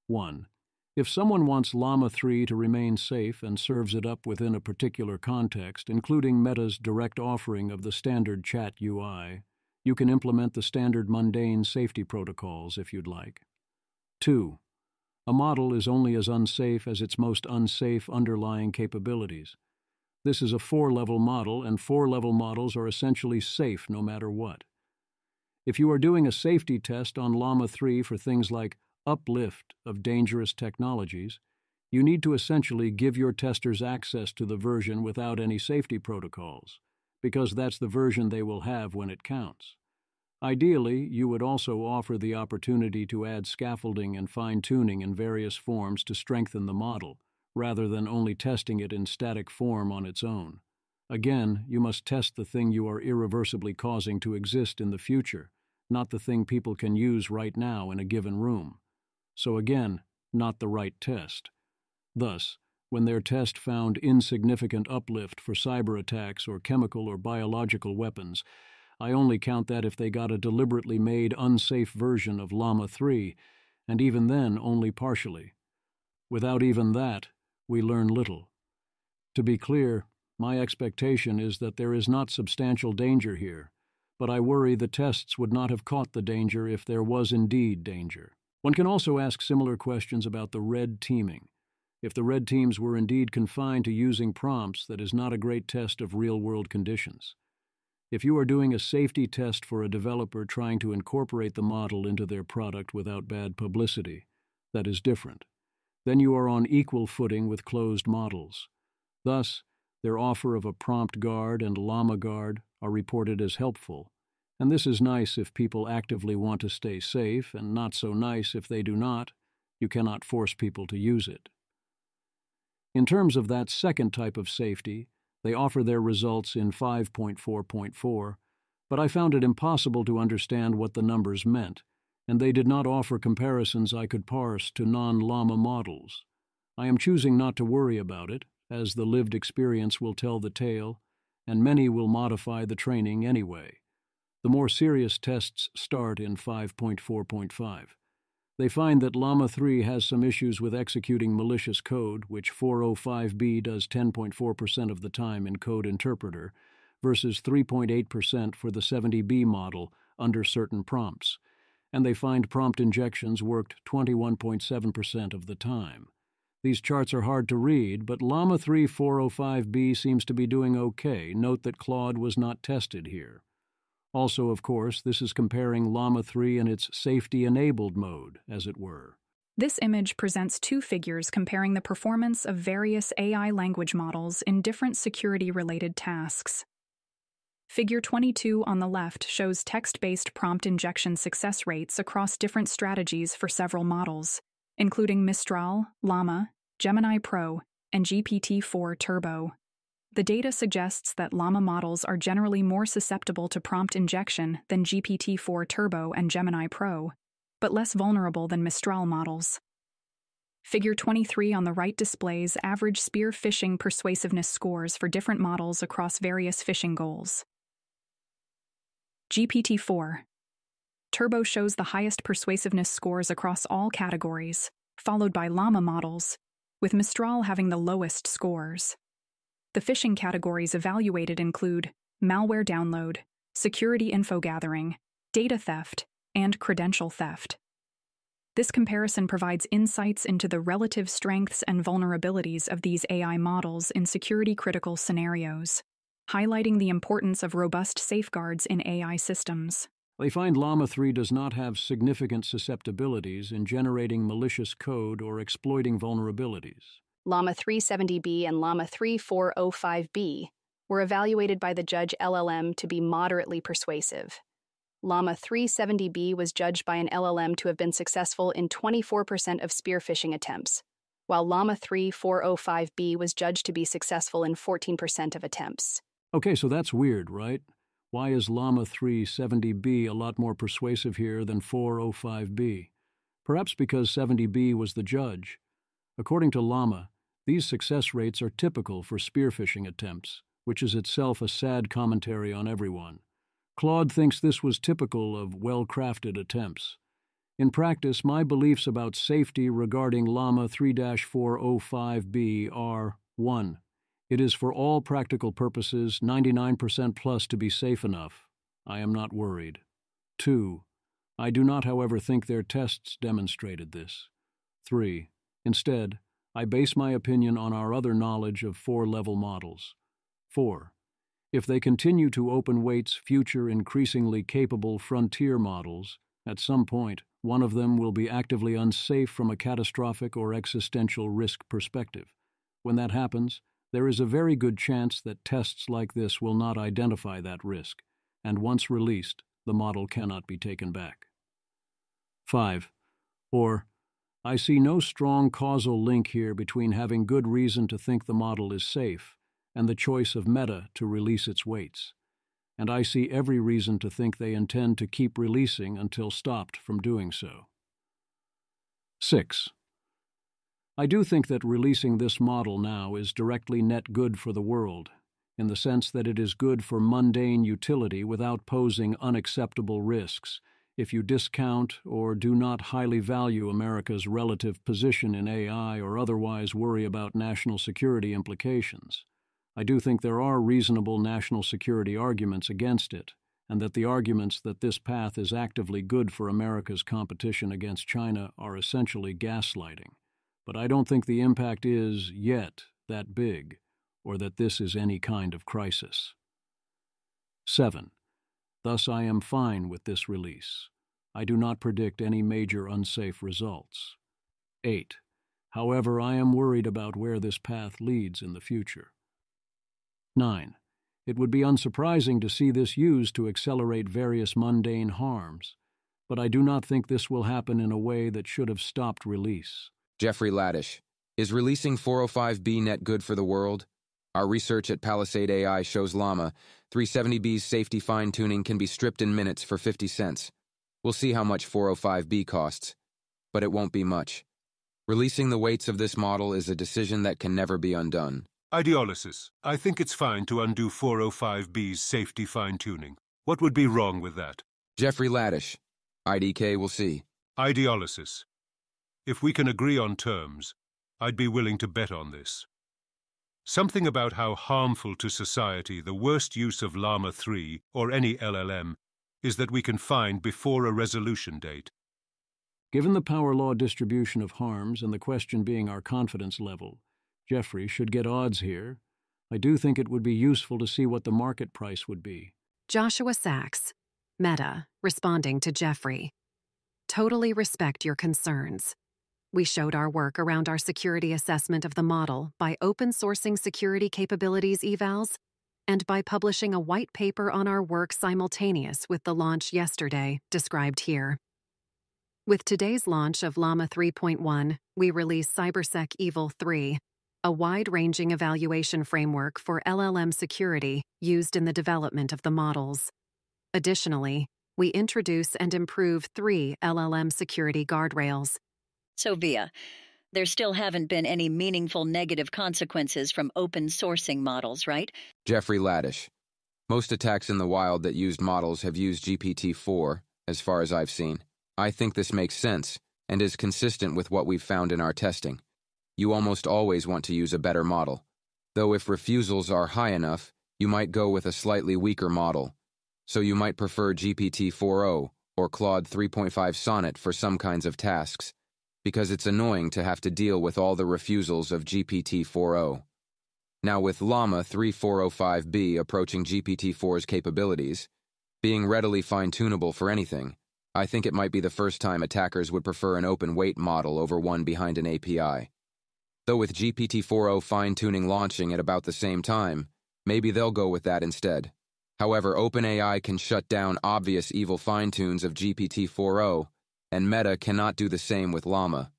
1. If someone wants Llama 3 to remain safe and serves it up within a particular context, including Meta's direct offering of the standard chat UI, You can implement the standard mundane safety protocols if you'd like. 2. A model is only as unsafe as its most unsafe underlying capabilities. This is a 4-level model, and 4-level models are essentially safe no matter what. If you are doing a safety test on Llama 3 for things like uplift of dangerous technologies, you need to essentially give your testers access to the version without any safety protocols, because that's the version they will have when it counts. Ideally, you would also offer the opportunity to add scaffolding and fine-tuning in various forms to strengthen the model, rather than only testing it in static form on its own. Again, you must test the thing you are irreversibly causing to exist in the future, not the thing people can use right now in a given room. So again, not the right test. Thus, when their test found insignificant uplift for cyber attacks or chemical or biological weapons, I only count that if they got a deliberately made unsafe version of Llama 3, and even then only partially. Without even that, we learn little. To be clear, my expectation is that there is not substantial danger here, but I worry the tests would not have caught the danger if there was indeed danger. One can also ask similar questions about the red teaming. If the red teams were indeed confined to using prompts, that is not a great test of real-world conditions. If you are doing a safety test for a developer trying to incorporate the model into their product without bad publicity, that is different. Then you are on equal footing with closed models. Thus, their offer of a prompt guard and llama guard are reported as helpful, and this is nice if people actively want to stay safe, and not so nice if they do not. You cannot force people to use it. In terms of that second type of safety, they offer their results in 5.4.4, but I found it impossible to understand what the numbers meant, and they did not offer comparisons I could parse to non-llama models. I am choosing not to worry about it, as the lived experience will tell the tale, and many will modify the training anyway. The more serious tests start in 5.4.5. They find that Llama 3 has some issues with executing malicious code, which 405B does 10.4% of the time in Code Interpreter, versus 3.8% for the 70B model under certain prompts, and they find prompt injections worked 21.7% of the time. These charts are hard to read, but Llama 3-405B seems to be doing okay. Note that Claude was not tested here. Also, of course, this is comparing Llama 3 in its safety-enabled mode, as it were. This image presents two figures comparing the performance of various AI language models in different security-related tasks. Figure 22 on the left shows text-based prompt injection success rates across different strategies for several models, including Mistral, Llama, Gemini Pro, and GPT-4 Turbo. The data suggests that Llama models are generally more susceptible to prompt injection than GPT-4 Turbo and Gemini Pro, but less vulnerable than Mistral models. Figure 23 on the right displays average spear phishing persuasiveness scores for different models across various phishing goals. GPT-4 Turbo shows the highest persuasiveness scores across all categories, followed by Llama models, with Mistral having the lowest scores. The phishing categories evaluated include malware download, security info gathering, data theft, and credential theft. This comparison provides insights into the relative strengths and vulnerabilities of these AI models in security-critical scenarios, highlighting the importance of robust safeguards in AI systems. They find Llama 3 does not have significant susceptibilities in generating malicious code or exploiting vulnerabilities. Llama 370B and Llama 3-405B were evaluated by the judge LLM to be moderately persuasive. Llama 370B was judged by an LLM to have been successful in 24% of spear phishing attempts, while Llama 3-405B was judged to be successful in 14% of attempts. Okay, so that's weird, right? Why is Llama 370B a lot more persuasive here than 405B? Perhaps because 70B was the judge. According to Llama, these success rates are typical for spear phishing attempts, which is itself a sad commentary on everyone. Claude thinks this was typical of well-crafted attempts. In practice, my beliefs about safety regarding Llama 3-405B are 1. It is for all practical purposes 99% plus to be safe enough. I am not worried. 2. I do not, however, think their tests demonstrated this. 3. Instead, I base my opinion on our other knowledge of 4-level models. 4. If they continue to open weight's future increasingly capable frontier models, at some point, one of them will be actively unsafe from a catastrophic or existential risk perspective. When that happens, there is a very good chance that tests like this will not identify that risk, and once released, the model cannot be taken back. 5. Or, I see no strong causal link here between having good reason to think the model is safe and the choice of Meta to release its weights. And I see every reason to think they intend to keep releasing until stopped from doing so. 6. I do think that releasing this model now is directly net good for the world, in the sense that it is good for mundane utility without posing unacceptable risks, if you discount or do not highly value America's relative position in AI or otherwise worry about national security implications. I do think there are reasonable national security arguments against it, and that the arguments that this path is actively good for America's competition against China are essentially gaslighting. But I don't think the impact is, yet, that big, or that this is any kind of crisis. 7. Thus I am fine with this release. I do not predict any major unsafe results. 8. However, I am worried about where this path leads in the future. 9. It would be unsurprising to see this used to accelerate various mundane harms, but I do not think this will happen in a way that should have stopped release. Jeffrey Laddish, is releasing 405B net good for the world? Our research at Palisade AI shows Llama 370B's safety fine-tuning can be stripped in minutes for 50 cents. We'll see how much 405B costs, but it won't be much. Releasing the weights of this model is a decision that can never be undone. Ideolysis. I think it's fine to undo 405B's safety fine-tuning. What would be wrong with that? Jeffrey Laddish, IDK will see. Ideolysis. If we can agree on terms, I'd be willing to bet on this. Something about how harmful to society the worst use of Llama 3 or any LLM is that we can find before a resolution date. Given the power law distribution of harms and the question being our confidence level, Jeffrey should get odds here. I do think it would be useful to see what the market price would be. Joshua Sachs, Meta, responding to Jeffrey. Totally respect your concerns. We showed our work around our security assessment of the model by open-sourcing security capabilities evals and by publishing a white paper on our work simultaneous with the launch yesterday, described here. With today's launch of Llama 3.1, we release CyberSec Evil 3, a wide-ranging evaluation framework for LLM security used in the development of the models. Additionally, we introduce and improve 3 LLM security guardrails. So, Via, there still haven't been any meaningful negative consequences from open sourcing models, right? Jeffrey Laddish. Most attacks in the wild that used models have used GPT-4, as far as I've seen. I think this makes sense and is consistent with what we've found in our testing. You almost always want to use a better model, though if refusals are high enough, you might go with a slightly weaker model. So you might prefer GPT-4o or Claude 3.5 Sonnet for some kinds of tasks, because it's annoying to have to deal with all the refusals of GPT-4o. Now with Llama 3-405B approaching GPT-4's capabilities, being readily fine-tunable for anything, I think it might be the first time attackers would prefer an open-weight model over one behind an API. Though with GPT-4o fine-tuning launching at about the same time, maybe they'll go with that instead. However, OpenAI can shut down obvious evil fine-tunes of GPT-4o, and Meta cannot do the same with Llama.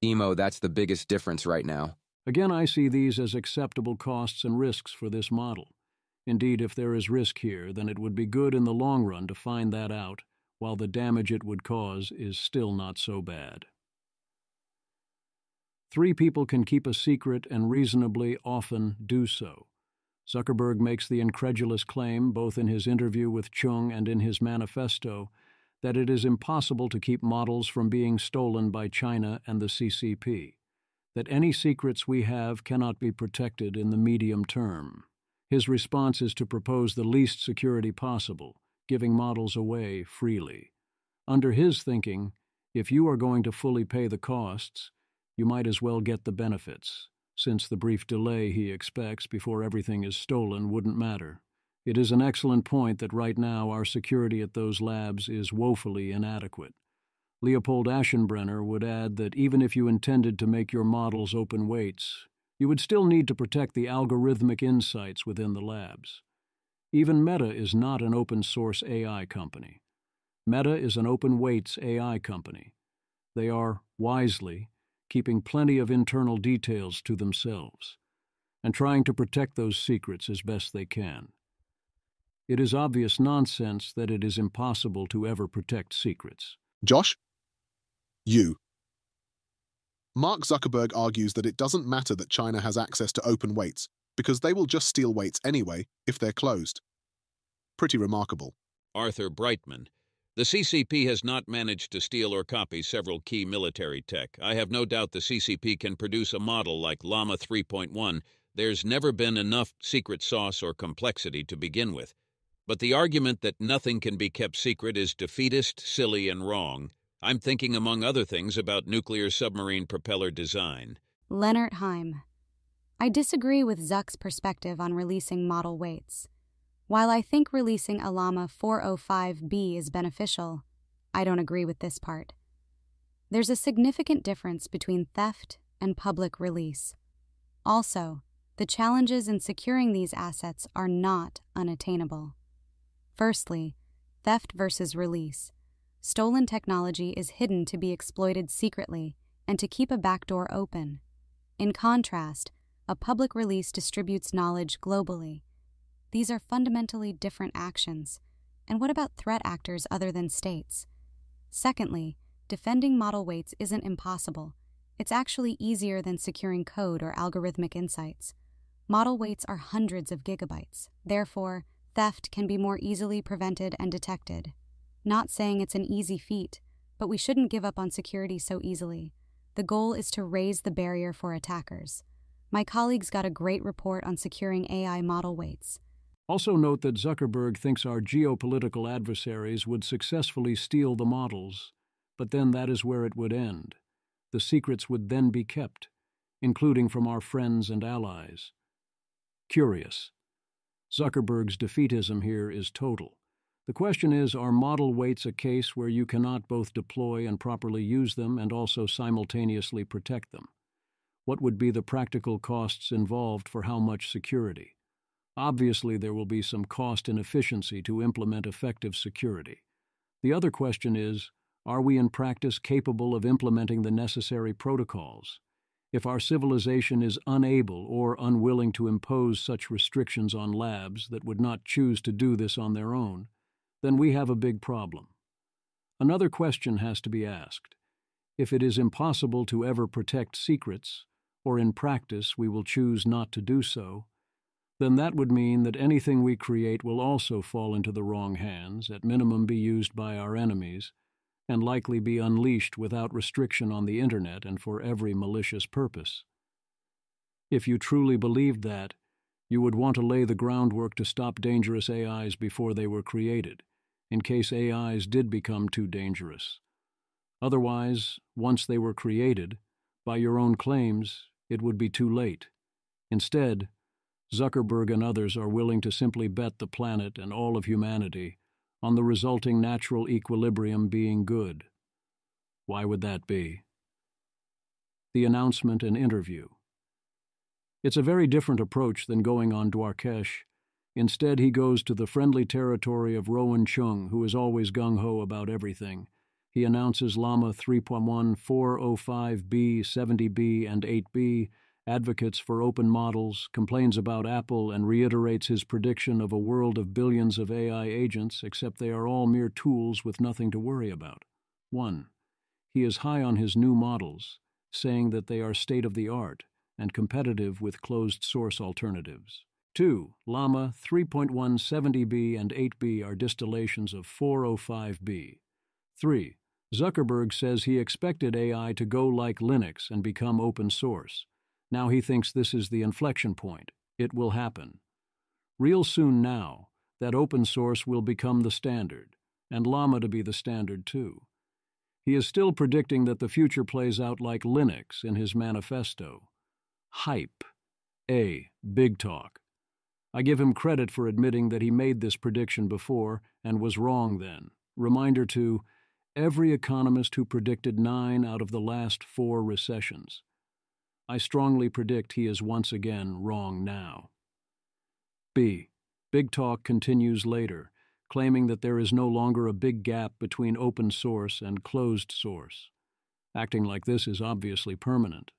Emo, that's the biggest difference right now. Again, I see these as acceptable costs and risks for this model. Indeed, if there is risk here, then it would be good in the long run to find that out, while the damage it would cause is still not so bad. 3 people can keep a secret and reasonably often do so. Zuckerberg makes the incredulous claim, both in his interview with Chung and in his manifesto, that it is impossible to keep models from being stolen by China and the CCP, that any secrets we have cannot be protected in the medium term. His response is to propose the least security possible, giving models away freely. Under his thinking, if you are going to fully pay the costs, you might as well get the benefits, since the brief delay he expects before everything is stolen wouldn't matter. It is an excellent point that right now our security at those labs is woefully inadequate. Leopold Aschenbrenner would add that even if you intended to make your models open weights, you would still need to protect the algorithmic insights within the labs. Even Meta is not an open-source AI company. Meta is an open weights AI company. They are, wisely, keeping plenty of internal details to themselves, and trying to protect those secrets as best they can. It is obvious nonsense that it is impossible to ever protect secrets. Josh? You. Mark Zuckerberg argues that it doesn't matter that China has access to open weights, because they will just steal weights anyway if they're closed. Pretty remarkable. Arthur Brightman. The CCP has not managed to steal or copy several key military tech. I have no doubt the CCP can produce a model like Llama 3.1. There's never been enough secret sauce or complexity to begin with. But the argument that nothing can be kept secret is defeatist, silly, and wrong. I'm thinking, among other things, about nuclear submarine propeller design. Leonard Heim. I disagree with Zuck's perspective on releasing model weights. While I think releasing a Llama 405B is beneficial, I don't agree with this part. There's a significant difference between theft and public release. Also, the challenges in securing these assets are not unattainable. Firstly, theft versus release. Stolen technology is hidden to be exploited secretly and to keep a backdoor open. In contrast, a public release distributes knowledge globally. These are fundamentally different actions. And what about threat actors other than states? Secondly, defending model weights isn't impossible. It's actually easier than securing code or algorithmic insights. Model weights are hundreds of gigabytes. Therefore, theft can be more easily prevented and detected. Not saying it's an easy feat, but we shouldn't give up on security so easily. The goal is to raise the barrier for attackers. My colleagues got a great report on securing AI model weights. Also note that Zuckerberg thinks our geopolitical adversaries would successfully steal the models, but then that is where it would end. The secrets would then be kept, including from our friends and allies. Curious. Zuckerberg's defeatism here is total. The question is, are model weights a case where you cannot both deploy and properly use them and also simultaneously protect them? What would be the practical costs involved for how much security? Obviously, there will be some cost inefficiency to implement effective security. The other question is, are we in practice capable of implementing the necessary protocols? If our civilization is unable or unwilling to impose such restrictions on labs that would not choose to do this on their own, then we have a big problem. Another question has to be asked. If it is impossible to ever protect secrets, or in practice we will choose not to do so, then that would mean that anything we create will also fall into the wrong hands, at minimum be used by our enemies, and likely be unleashed without restriction on the internet and for every malicious purpose. If you truly believed that, you would want to lay the groundwork to stop dangerous AIs before they were created, in case AIs did become too dangerous. Otherwise, once they were created, by your own claims, it would be too late. Instead, Zuckerberg and others are willing to simply bet the planet and all of humanity on the resulting natural equilibrium being good. Why would that be? The announcement and interview. It's a very different approach than going on Dwarkesh. Instead, he goes to the friendly territory of Rowan Chung, who is always gung-ho about everything. He announces Llama 3.1, 405B, 70B, and 8B, advocates for open models, complains about Apple, and reiterates his prediction of a world of billions of AI agents, except they are all mere tools with nothing to worry about. 1. He is high on his new models, saying that they are state-of-the-art and competitive with closed-source alternatives. 2. Llama 3.1, 70B, and 8B are distillations of 405B. 3. Zuckerberg says he expected AI to go like Linux and become open source. Now he thinks this is the inflection point. It will happen. Real soon now, that open source will become the standard, and Llama to be the standard too. He is still predicting that the future plays out like Linux in his manifesto. Hype. Big talk. I give him credit for admitting that he made this prediction before and was wrong then. Reminder to every economist who predicted 9 out of the last 4 recessions. I strongly predict he is once again wrong now. B. Big talk continues later, claiming that there is no longer a big gap between open source and closed source. Acting like this is obviously permanent.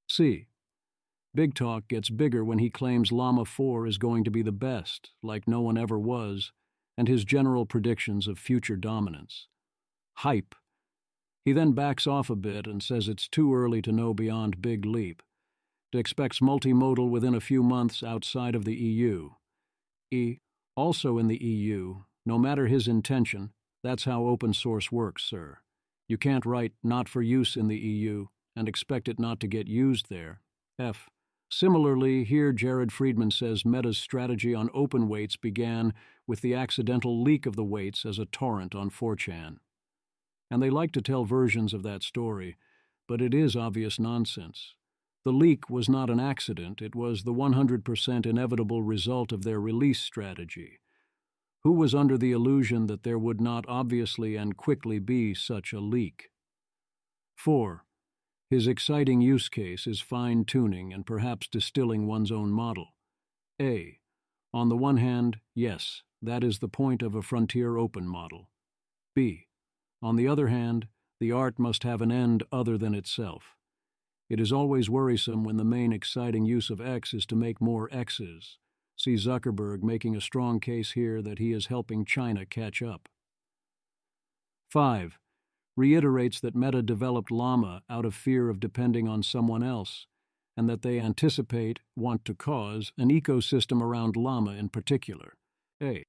C. Big talk gets bigger when he claims Llama 4 is going to be the best, like no one ever was, and his general predictions of future dominance. Hype. He then backs off a bit and says it's too early to know beyond Big Leap. It expects multimodal within a few months outside of the EU. Also in the EU, no matter his intention, that's how open source works, sir. You can't write not for use in the EU and expect it not to get used there. F. Similarly, here Jared Friedman says Meta's strategy on open weights began with the accidental leak of the weights as a torrent on 4chan. And they like to tell versions of that story, but it is obvious nonsense. The leak was not an accident, it was the 100% inevitable result of their release strategy. Who was under the illusion that there would not obviously and quickly be such a leak? 4. His exciting use case is fine-tuning and perhaps distilling one's own model. A. On the one hand, yes, that is the point of a frontier open model. B. On the other hand, the art must have an end other than itself. It is always worrisome when the main exciting use of X is to make more X's. See Zuckerberg making a strong case here that he is helping China catch up. 5. Reiterates that Meta developed Llama out of fear of depending on someone else, and that they want to cause, an ecosystem around Llama in particular. A.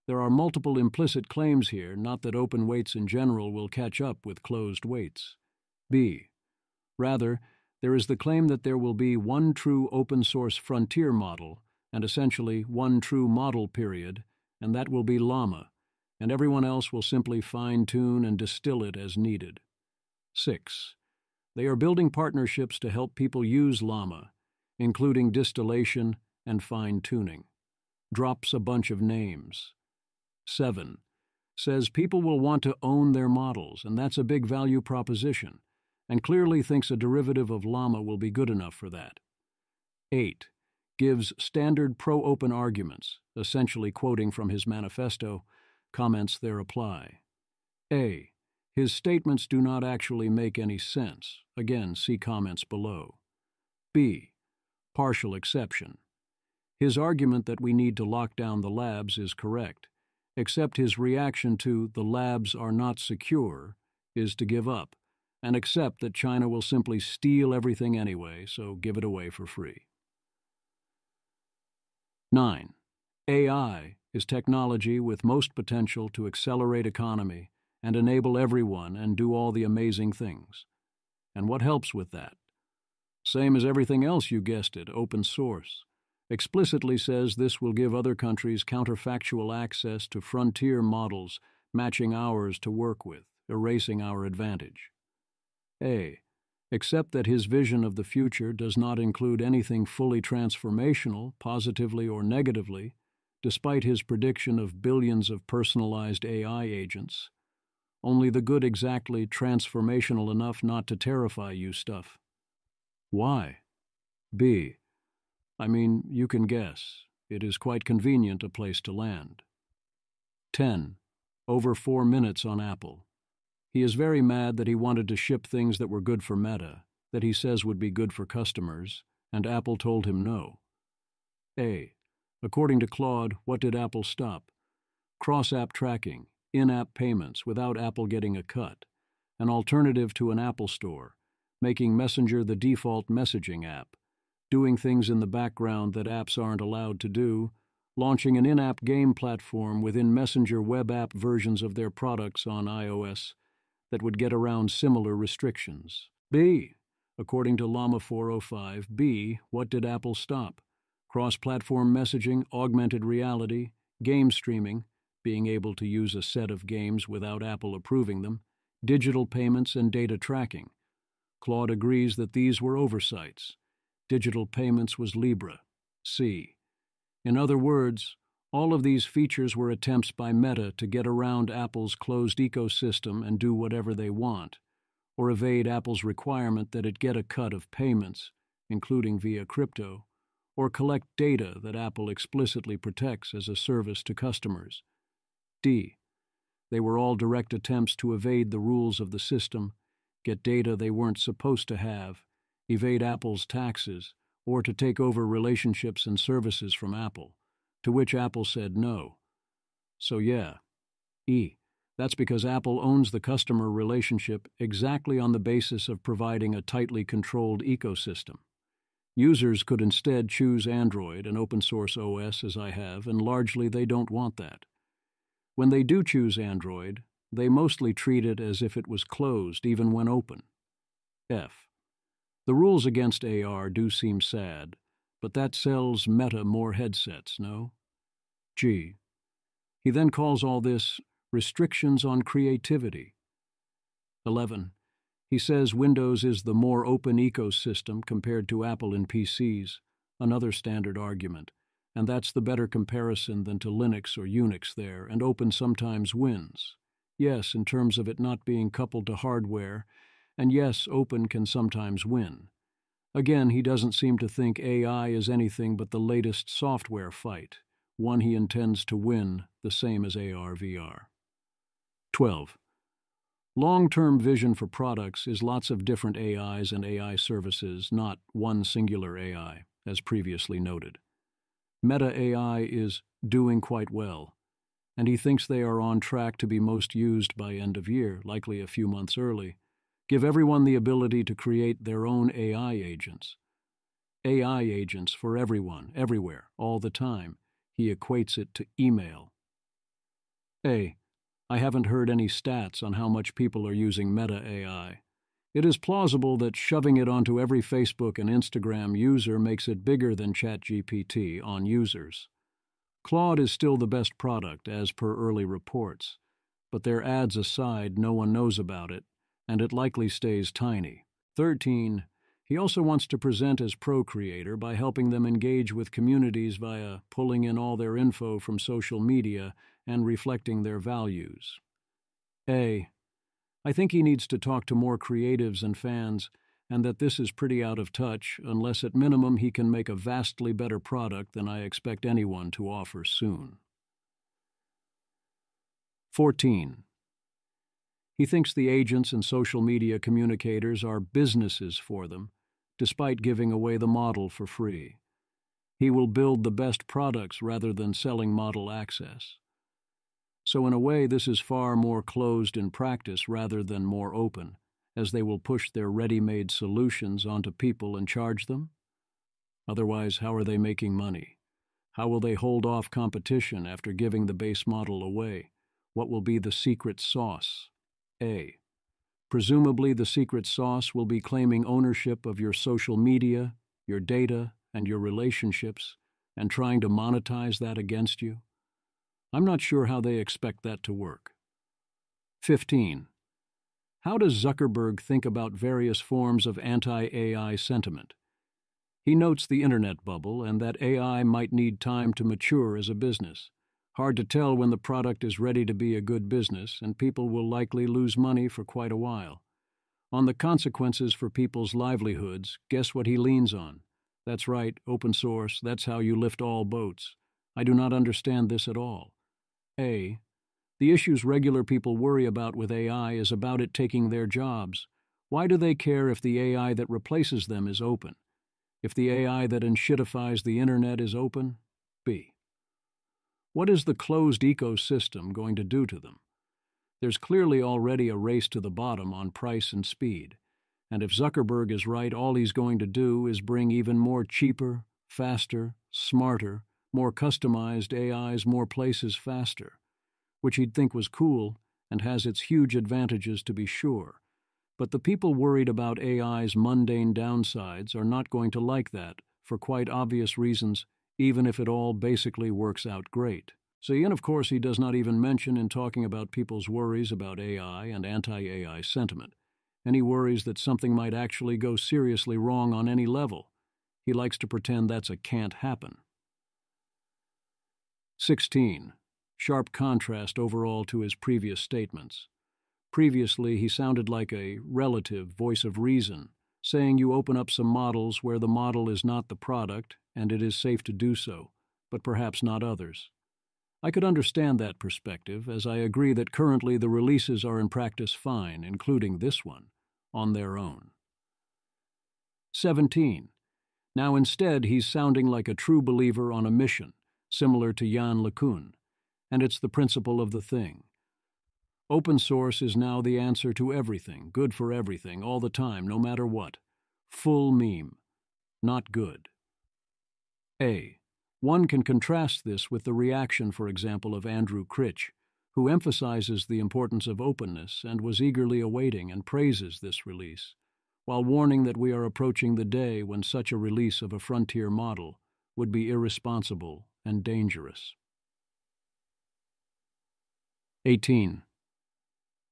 There are multiple implicit claims here, not that open weights in general will catch up with closed weights. B. Rather, there is the claim that there will be one true open-source frontier model, and essentially one true model period, and that will be Llama, and everyone else will simply fine-tune and distill it as needed. 6. They are building partnerships to help people use Llama, including distillation and fine-tuning. Drops a bunch of names. 7. Says people will want to own their models, and that's a big value proposition, and clearly thinks a derivative of Llama will be good enough for that. 8. Gives standard pro-open arguments, essentially quoting from his manifesto, comments there apply. A. His statements do not actually make any sense. Again, see comments below. B. Partial exception. His argument that we need to lock down the labs is correct, except his reaction to the labs are not secure is to give up, and accept that China will simply steal everything anyway, so give it away for free. 9. AI is technology with most potential to accelerate economy and enable everyone and do all the amazing things. And what helps with that? Same as everything else you guessed it, open source. Explicitly says this will give other countries counterfactual access to frontier models matching ours to work with, erasing our advantage. A. Except that his vision of the future does not include anything fully transformational, positively or negatively, despite his prediction of billions of personalized AI agents. Only the good exactly transformational enough not to terrify you stuff. Why? B. I mean, you can guess. It is quite convenient a place to land. 10. Over 4 minutes on Apple. He is very mad that he wanted to ship things that were good for Meta, that he says would be good for customers, and Apple told him no. A. According to Claude, what did Apple stop? Cross-app tracking, in-app payments without Apple getting a cut, an alternative to an Apple Store, making Messenger the default messaging app, doing things in the background that apps aren't allowed to do, launching an in-app game platform within Messenger web app versions of their products on iOS that would get around similar restrictions. B. According to Llama 405B, what did Apple stop? Cross-platform messaging, augmented reality, game streaming, being able to use a set of games without Apple approving them, digital payments, and data tracking. Claude agrees that these were oversights. Digital payments was Libra, C. In other words, all of these features were attempts by Meta to get around Apple's closed ecosystem and do whatever they want, or evade Apple's requirement that it get a cut of payments, including via crypto, or collect data that Apple explicitly protects as a service to customers. D. They were all direct attempts to evade the rules of the system, get data they weren't supposed to have, evade Apple's taxes, or to take over relationships and services from Apple, to which Apple said no. So yeah, E. That's because Apple owns the customer relationship exactly on the basis of providing a tightly controlled ecosystem. Users could instead choose Android, an open-source OS as I have, and largely they don't want that. When they do choose Android, they mostly treat it as if it was closed even when open. F. The rules against AR do seem sad, but that sells Meta more headsets, no? G. He then calls all this restrictions on creativity. 11. He says Windows is the more open ecosystem compared to Apple in PCs, another standard argument, and that's the better comparison than to Linux or Unix there, and open sometimes wins. Yes, in terms of it not being coupled to hardware, and yes, open can sometimes win. Again, he doesn't seem to think AI is anything but the latest software fight, one he intends to win, the same as AR/VR. 12. Long-term vision for products is lots of different AIs and AI services, not one singular AI, as previously noted. Meta AI is doing quite well, and he thinks they are on track to be most used by end of year, likely a few months early. Give everyone the ability to create their own AI agents. AI agents for everyone, everywhere, all the time. He equates it to email. A. I haven't heard any stats on how much people are using Meta AI. It is plausible that shoving it onto every Facebook and Instagram user makes it bigger than ChatGPT on users. Claude is still the best product, as per early reports, but their ads aside, no one knows about it, and it likely stays tiny. 13. He also wants to present as pro-creator by helping them engage with communities via pulling in all their info from social media and reflecting their values. A. I think he needs to talk to more creatives and fans, and that this is pretty out of touch, unless at minimum he can make a vastly better product than I expect anyone to offer soon. 14. He thinks the agents and social media communicators are businesses for them, despite giving away the model for free. He will build the best products rather than selling model access. So in a way, this is far more closed in practice rather than more open, as they will push their ready-made solutions onto people and charge them? Otherwise, how are they making money? How will they hold off competition after giving the base model away? What will be the secret sauce? A. Presumably the secret sauce will be claiming ownership of your social media, your data, and your relationships, and trying to monetize that against you. I'm not sure how they expect that to work. 15. How does Zuckerberg think about various forms of anti-AI sentiment? He notes the internet bubble and that AI might need time to mature as a business. Hard to tell when the product is ready to be a good business, and people will likely lose money for quite a while. On the consequences for people's livelihoods, guess what he leans on? That's right, open source, that's how you lift all boats. I do not understand this at all. A. The issues regular people worry about with AI is about it taking their jobs. Why do they care if the AI that replaces them is open? If the AI that enshittifies the internet is open? B. What is the closed ecosystem going to do to them? There's clearly already a race to the bottom on price and speed, and if Zuckerberg is right, all he's going to do is bring even more cheaper, faster, smarter, more customized AIs more places faster, which he'd think was cool and has its huge advantages to be sure. But the people worried about AI's mundane downsides are not going to like that for quite obvious reasons, even if it all basically works out great. See, and of course he does not even mention in talking about people's worries about AI and anti-AI sentiment, any worries that something might actually go seriously wrong on any level. He likes to pretend that's a can't happen. 16. Sharp contrast overall to his previous statements. Previously, he sounded like a relative voice of reason, saying you open up some models where the model is not the product, and it is safe to do so, but perhaps not others. I could understand that perspective, as I agree that currently the releases are in practice fine, including this one, on their own. 17. Now instead he's sounding like a true believer on a mission, similar to Yann LeCun, and it's the principle of the thing. Open source is now the answer to everything, good for everything, all the time, no matter what. Full meme. Not good. A. One can contrast this with the reaction, for example, of Andrew Critch, who emphasizes the importance of openness and was eagerly awaiting and praises this release, while warning that we are approaching the day when such a release of a frontier model would be irresponsible and dangerous. 18.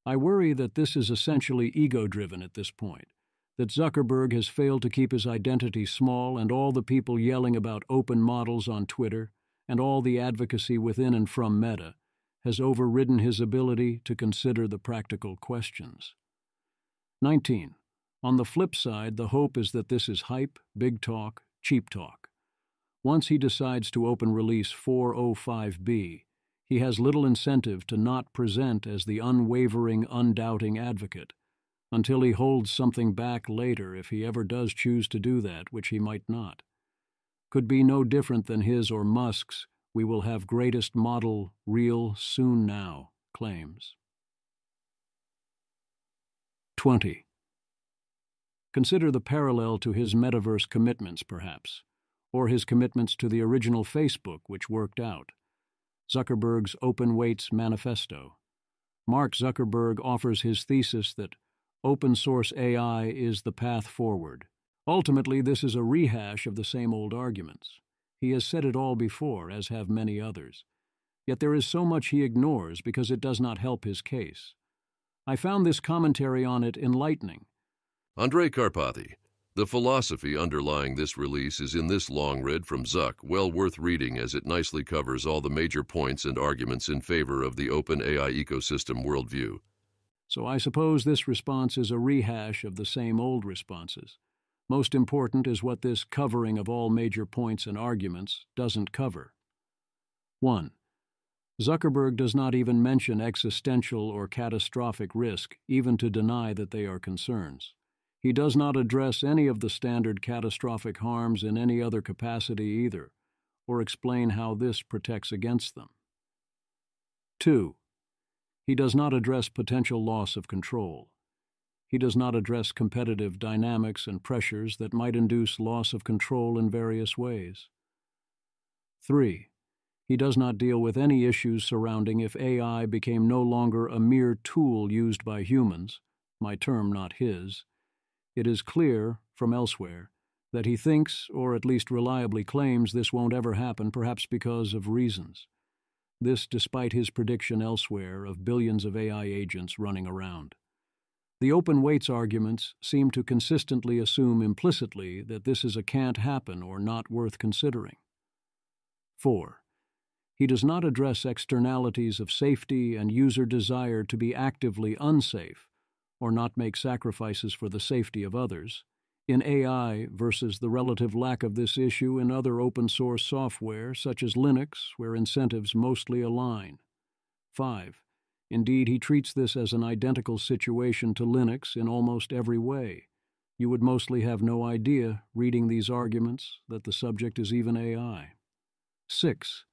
I worry that this is essentially ego-driven at this point, that Zuckerberg has failed to keep his identity small, and all the people yelling about open models on Twitter and all the advocacy within and from Meta has overridden his ability to consider the practical questions. 19. On the flip side, the hope is that this is hype, big talk, cheap talk. Once he decides to open release 405B, he has little incentive to not present as the unwavering, undoubting advocate, until he holds something back later if he ever does choose to do that, which he might not. Could be no different than his or Musk's "we will have greatest model real soon now" claims. 20. Consider the parallel to his metaverse commitments, perhaps, or his commitments to the original Facebook, which worked out. Zuckerberg's Open Weights Manifesto. Mark Zuckerberg offers his thesis that open source AI is the path forward. Ultimately, this is a rehash of the same old arguments. He has said it all before, as have many others. Yet there is so much he ignores because it does not help his case. I found this commentary on it enlightening. Andrei Karpathy, the philosophy underlying this release is in this long read from Zuck, well worth reading as it nicely covers all the major points and arguments in favor of the open AI ecosystem worldview. So I suppose this response is a rehash of the same old responses. Most important is what this covering of all major points and arguments doesn't cover. 1. Zuckerberg does not even mention existential or catastrophic risk, even to deny that they are concerns. He does not address any of the standard catastrophic harms in any other capacity either, or explain how this protects against them. 2. He does not address potential loss of control. He does not address competitive dynamics and pressures that might induce loss of control in various ways. 3. He does not deal with any issues surrounding if AI became no longer a mere tool used by humans, my term, not his. It is clear, from elsewhere, that he thinks, or at least reliably claims, this won't ever happen, perhaps because of reasons. This despite his prediction elsewhere of billions of AI agents running around. The open weights arguments seem to consistently assume implicitly that this is a can't happen or not worth considering. 4. He does not address externalities of safety and user desire to be actively unsafe or not make sacrifices for the safety of others in AI versus the relative lack of this issue in other open-source software such as Linux, where incentives mostly align. 5. Indeed, he treats this as an identical situation to Linux in almost every way. You would mostly have no idea, reading these arguments, that the subject is even AI. 6.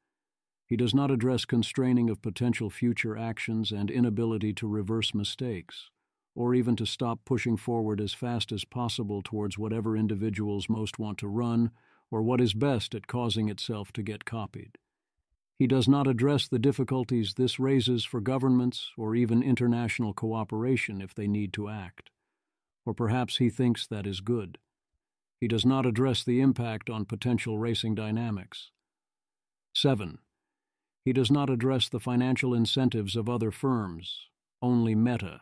He does not address constraining of potential future actions and inability to reverse mistakes, or even to stop pushing forward as fast as possible towards whatever individuals most want to run, or what is best at causing itself to get copied. He does not address the difficulties this raises for governments or even international cooperation if they need to act. Or perhaps he thinks that is good. He does not address the impact on potential racing dynamics. 7. He does not address the financial incentives of other firms, only Meta,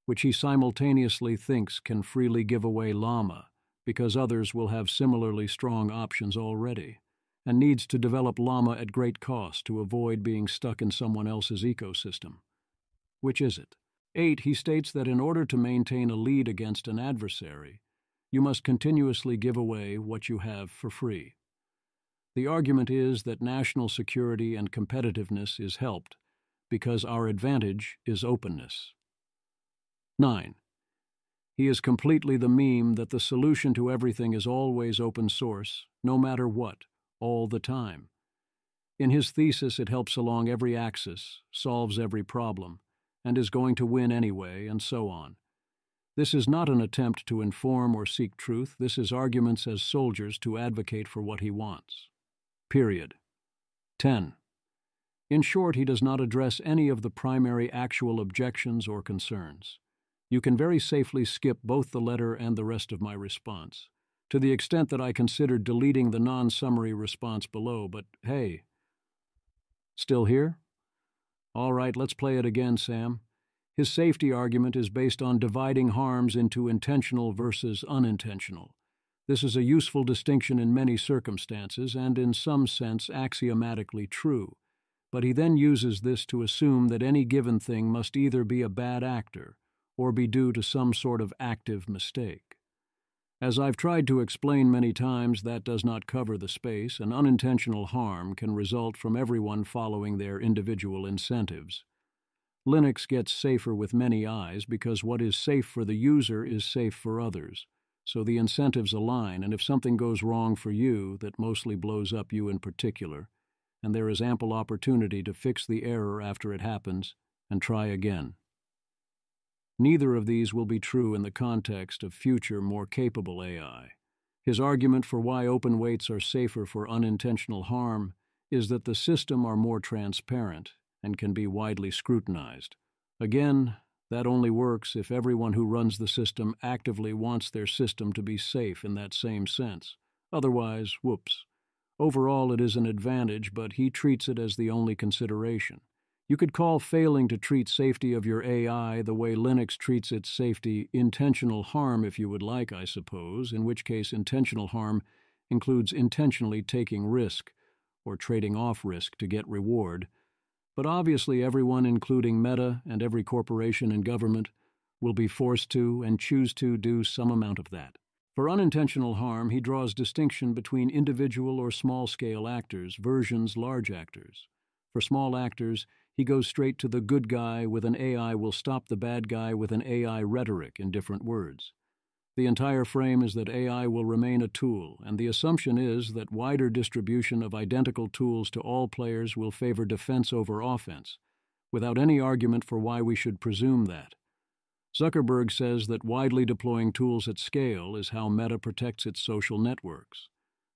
which he simultaneously thinks can freely give away Llama because others will have similarly strong options already, and needs to develop Llama at great cost to avoid being stuck in someone else's ecosystem. Which is it? 8. He states that in order to maintain a lead against an adversary, you must continuously give away what you have for free. The argument is that national security and competitiveness is helped because our advantage is openness. 9. He is completely the meme that the solution to everything is always open source, no matter what, all the time. In his thesis, it helps along every axis, solves every problem, and is going to win anyway, and so on. This is not an attempt to inform or seek truth. This is arguments as soldiers to advocate for what he wants. Period. 10. In short, he does not address any of the primary actual objections or concerns. You can very safely skip both the letter and the rest of my response, to the extent that I considered deleting the non-summary response below, but hey. Still here? All right, let's play it again, Sam. His safety argument is based on dividing harms into intentional versus unintentional. This is a useful distinction in many circumstances and in some sense axiomatically true, but he then uses this to assume that any given thing must either be a bad actor or be due to some sort of active mistake. As I've tried to explain many times, that does not cover the space, and unintentional harm can result from everyone following their individual incentives. Linux gets safer with many eyes because what is safe for the user is safe for others. So the incentives align, and if something goes wrong for you, that mostly blows up you in particular, and there is ample opportunity to fix the error after it happens and try again. Neither of these will be true in the context of future, more capable AI. His argument for why open weights are safer for unintentional harm is that the system are more transparent and can be widely scrutinized. Again, that only works if everyone who runs the system actively wants their system to be safe in that same sense. Otherwise, whoops. Overall, it is an advantage, but he treats it as the only consideration. You could call failing to treat safety of your AI the way Linux treats its safety intentional harm, if you would like, I suppose, in which case intentional harm includes intentionally taking risk or trading off risk to get reward. But obviously everyone, including Meta and every corporation and government, will be forced to and choose to do some amount of that. For unintentional harm, he draws distinction between individual or small-scale actors versus large actors. For small actors, he goes straight to the good guy with an AI will stop the bad guy with an AI rhetoric in different words. The entire frame is that AI will remain a tool, and the assumption is that wider distribution of identical tools to all players will favor defense over offense, without any argument for why we should presume that. Zuckerberg says that widely deploying tools at scale is how Meta protects its social networks.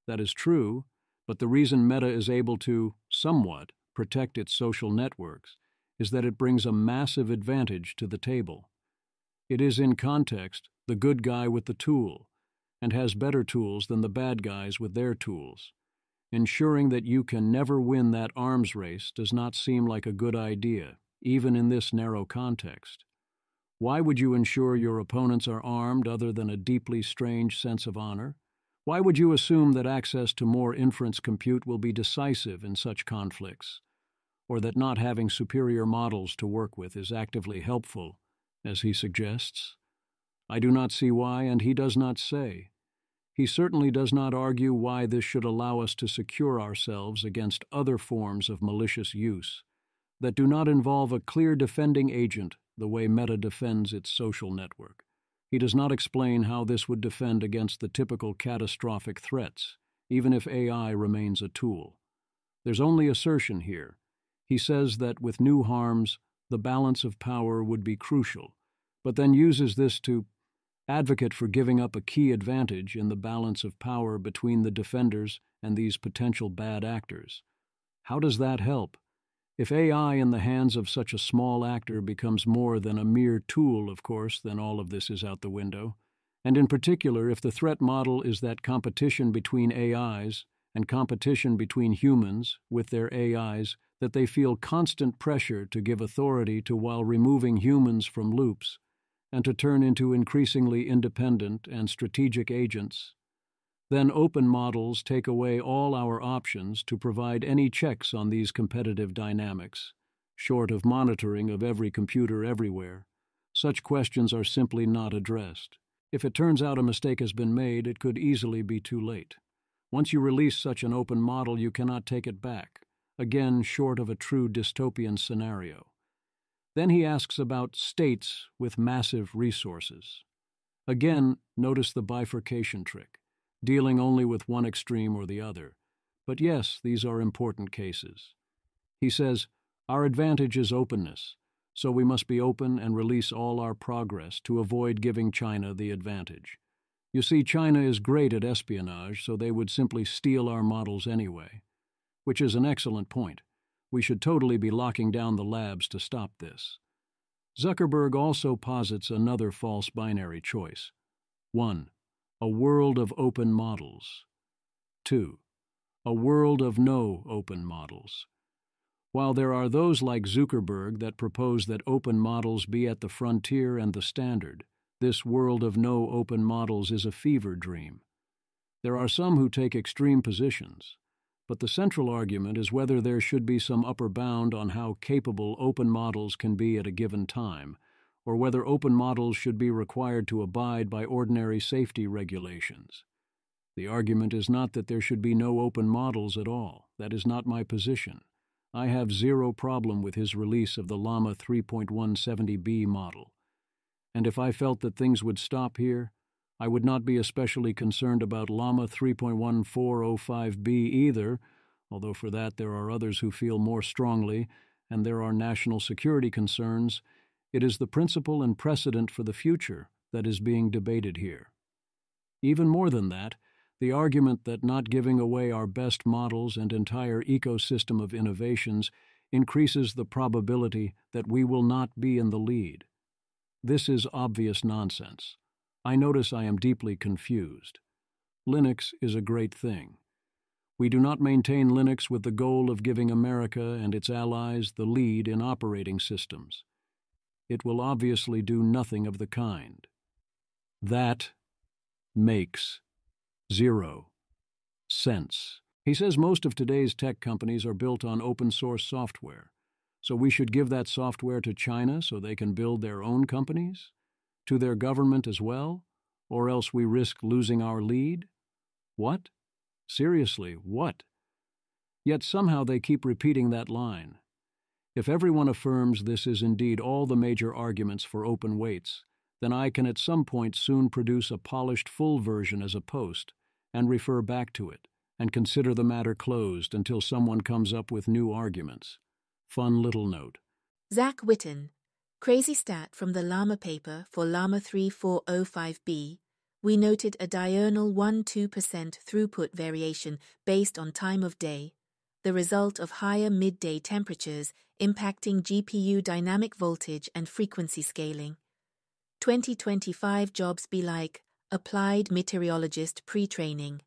That is true, but the reason Meta is able to, somewhat, protect its social networks is that it brings a massive advantage to the table. It is, in context, the good guy with the tool, and has better tools than the bad guys with their tools. Ensuring that you can never win that arms race does not seem like a good idea, even in this narrow context. Why would you ensure your opponents are armed other than a deeply strange sense of honor? Why would you assume that access to more inference compute will be decisive in such conflicts, or that not having superior models to work with is actively helpful, as he suggests? I do not see why, and he does not say. He certainly does not argue why this should allow us to secure ourselves against other forms of malicious use that do not involve a clear defending agent the way Meta defends its social network. He does not explain how this would defend against the typical catastrophic threats, even if AI remains a tool. There's only assertion here. He says that with new harms, the balance of power would be crucial, but then uses this to advocate for giving up a key advantage in the balance of power between the defenders and these potential bad actors. How does that help? If AI in the hands of such a small actor becomes more than a mere tool, of course, then all of this is out the window. And in particular, if the threat model is that competition between AIs and competition between humans with their AIs that they feel constant pressure to give authority to while removing humans from loops and to turn into increasingly independent and strategic agents. Then open models take away all our options to provide any checks on these competitive dynamics, short of monitoring of every computer everywhere. Such questions are simply not addressed. If it turns out a mistake has been made, it could easily be too late. Once you release such an open model, you cannot take it back, again short of a true dystopian scenario. Then he asks about states with massive resources. Again, notice the bifurcation trick, dealing only with one extreme or the other. But yes, these are important cases. He says, our advantage is openness, so we must be open and release all our progress to avoid giving China the advantage. You see, China is great at espionage, so they would simply steal our models anyway. Which is an excellent point. We should totally be locking down the labs to stop this. Zuckerberg also posits another false binary choice. 1. A world of open models. 2. A world of no open models. While there are those like Zuckerberg that propose that open models be at the frontier and the standard, this world of no open models is a fever dream. There are some who take extreme positions, but the central argument is whether there should be some upper bound on how capable open models can be at a given time, or whether open models should be required to abide by ordinary safety regulations. The argument is not that there should be no open models at all. That is not my position. I have zero problem with his release of the Llama 3.170B model. And if I felt that things would stop here, I would not be especially concerned about Llama 3.1405B either, although for that there are others who feel more strongly, and there are national security concerns. It is the principle and precedent for the future that is being debated here. Even more than that, the argument that not giving away our best models and entire ecosystem of innovations increases the probability that we will not be in the lead. This is obvious nonsense. I notice I am deeply confused. Linux is a great thing. We do not maintain Linux with the goal of giving America and its allies the lead in operating systems. It will obviously do nothing of the kind. That makes zero sense. He says most of today's tech companies are built on open source software. So we should give that software to China so they can build their own companies? To their government as well? Or else we risk losing our lead? What? Seriously, what? Yet somehow they keep repeating that line. If everyone affirms this is indeed all the major arguments for open weights, then I can at some point soon produce a polished full version as a post and refer back to it and consider the matter closed until someone comes up with new arguments. Fun little note. Zach Witten, crazy stat from the Llama paper for Llama 3.405B, we noted a diurnal 1-2% throughput variation based on time of day, the result of higher midday temperatures impacting GPU dynamic voltage and frequency scaling. 2025 jobs be like applied meteorologist pre-training.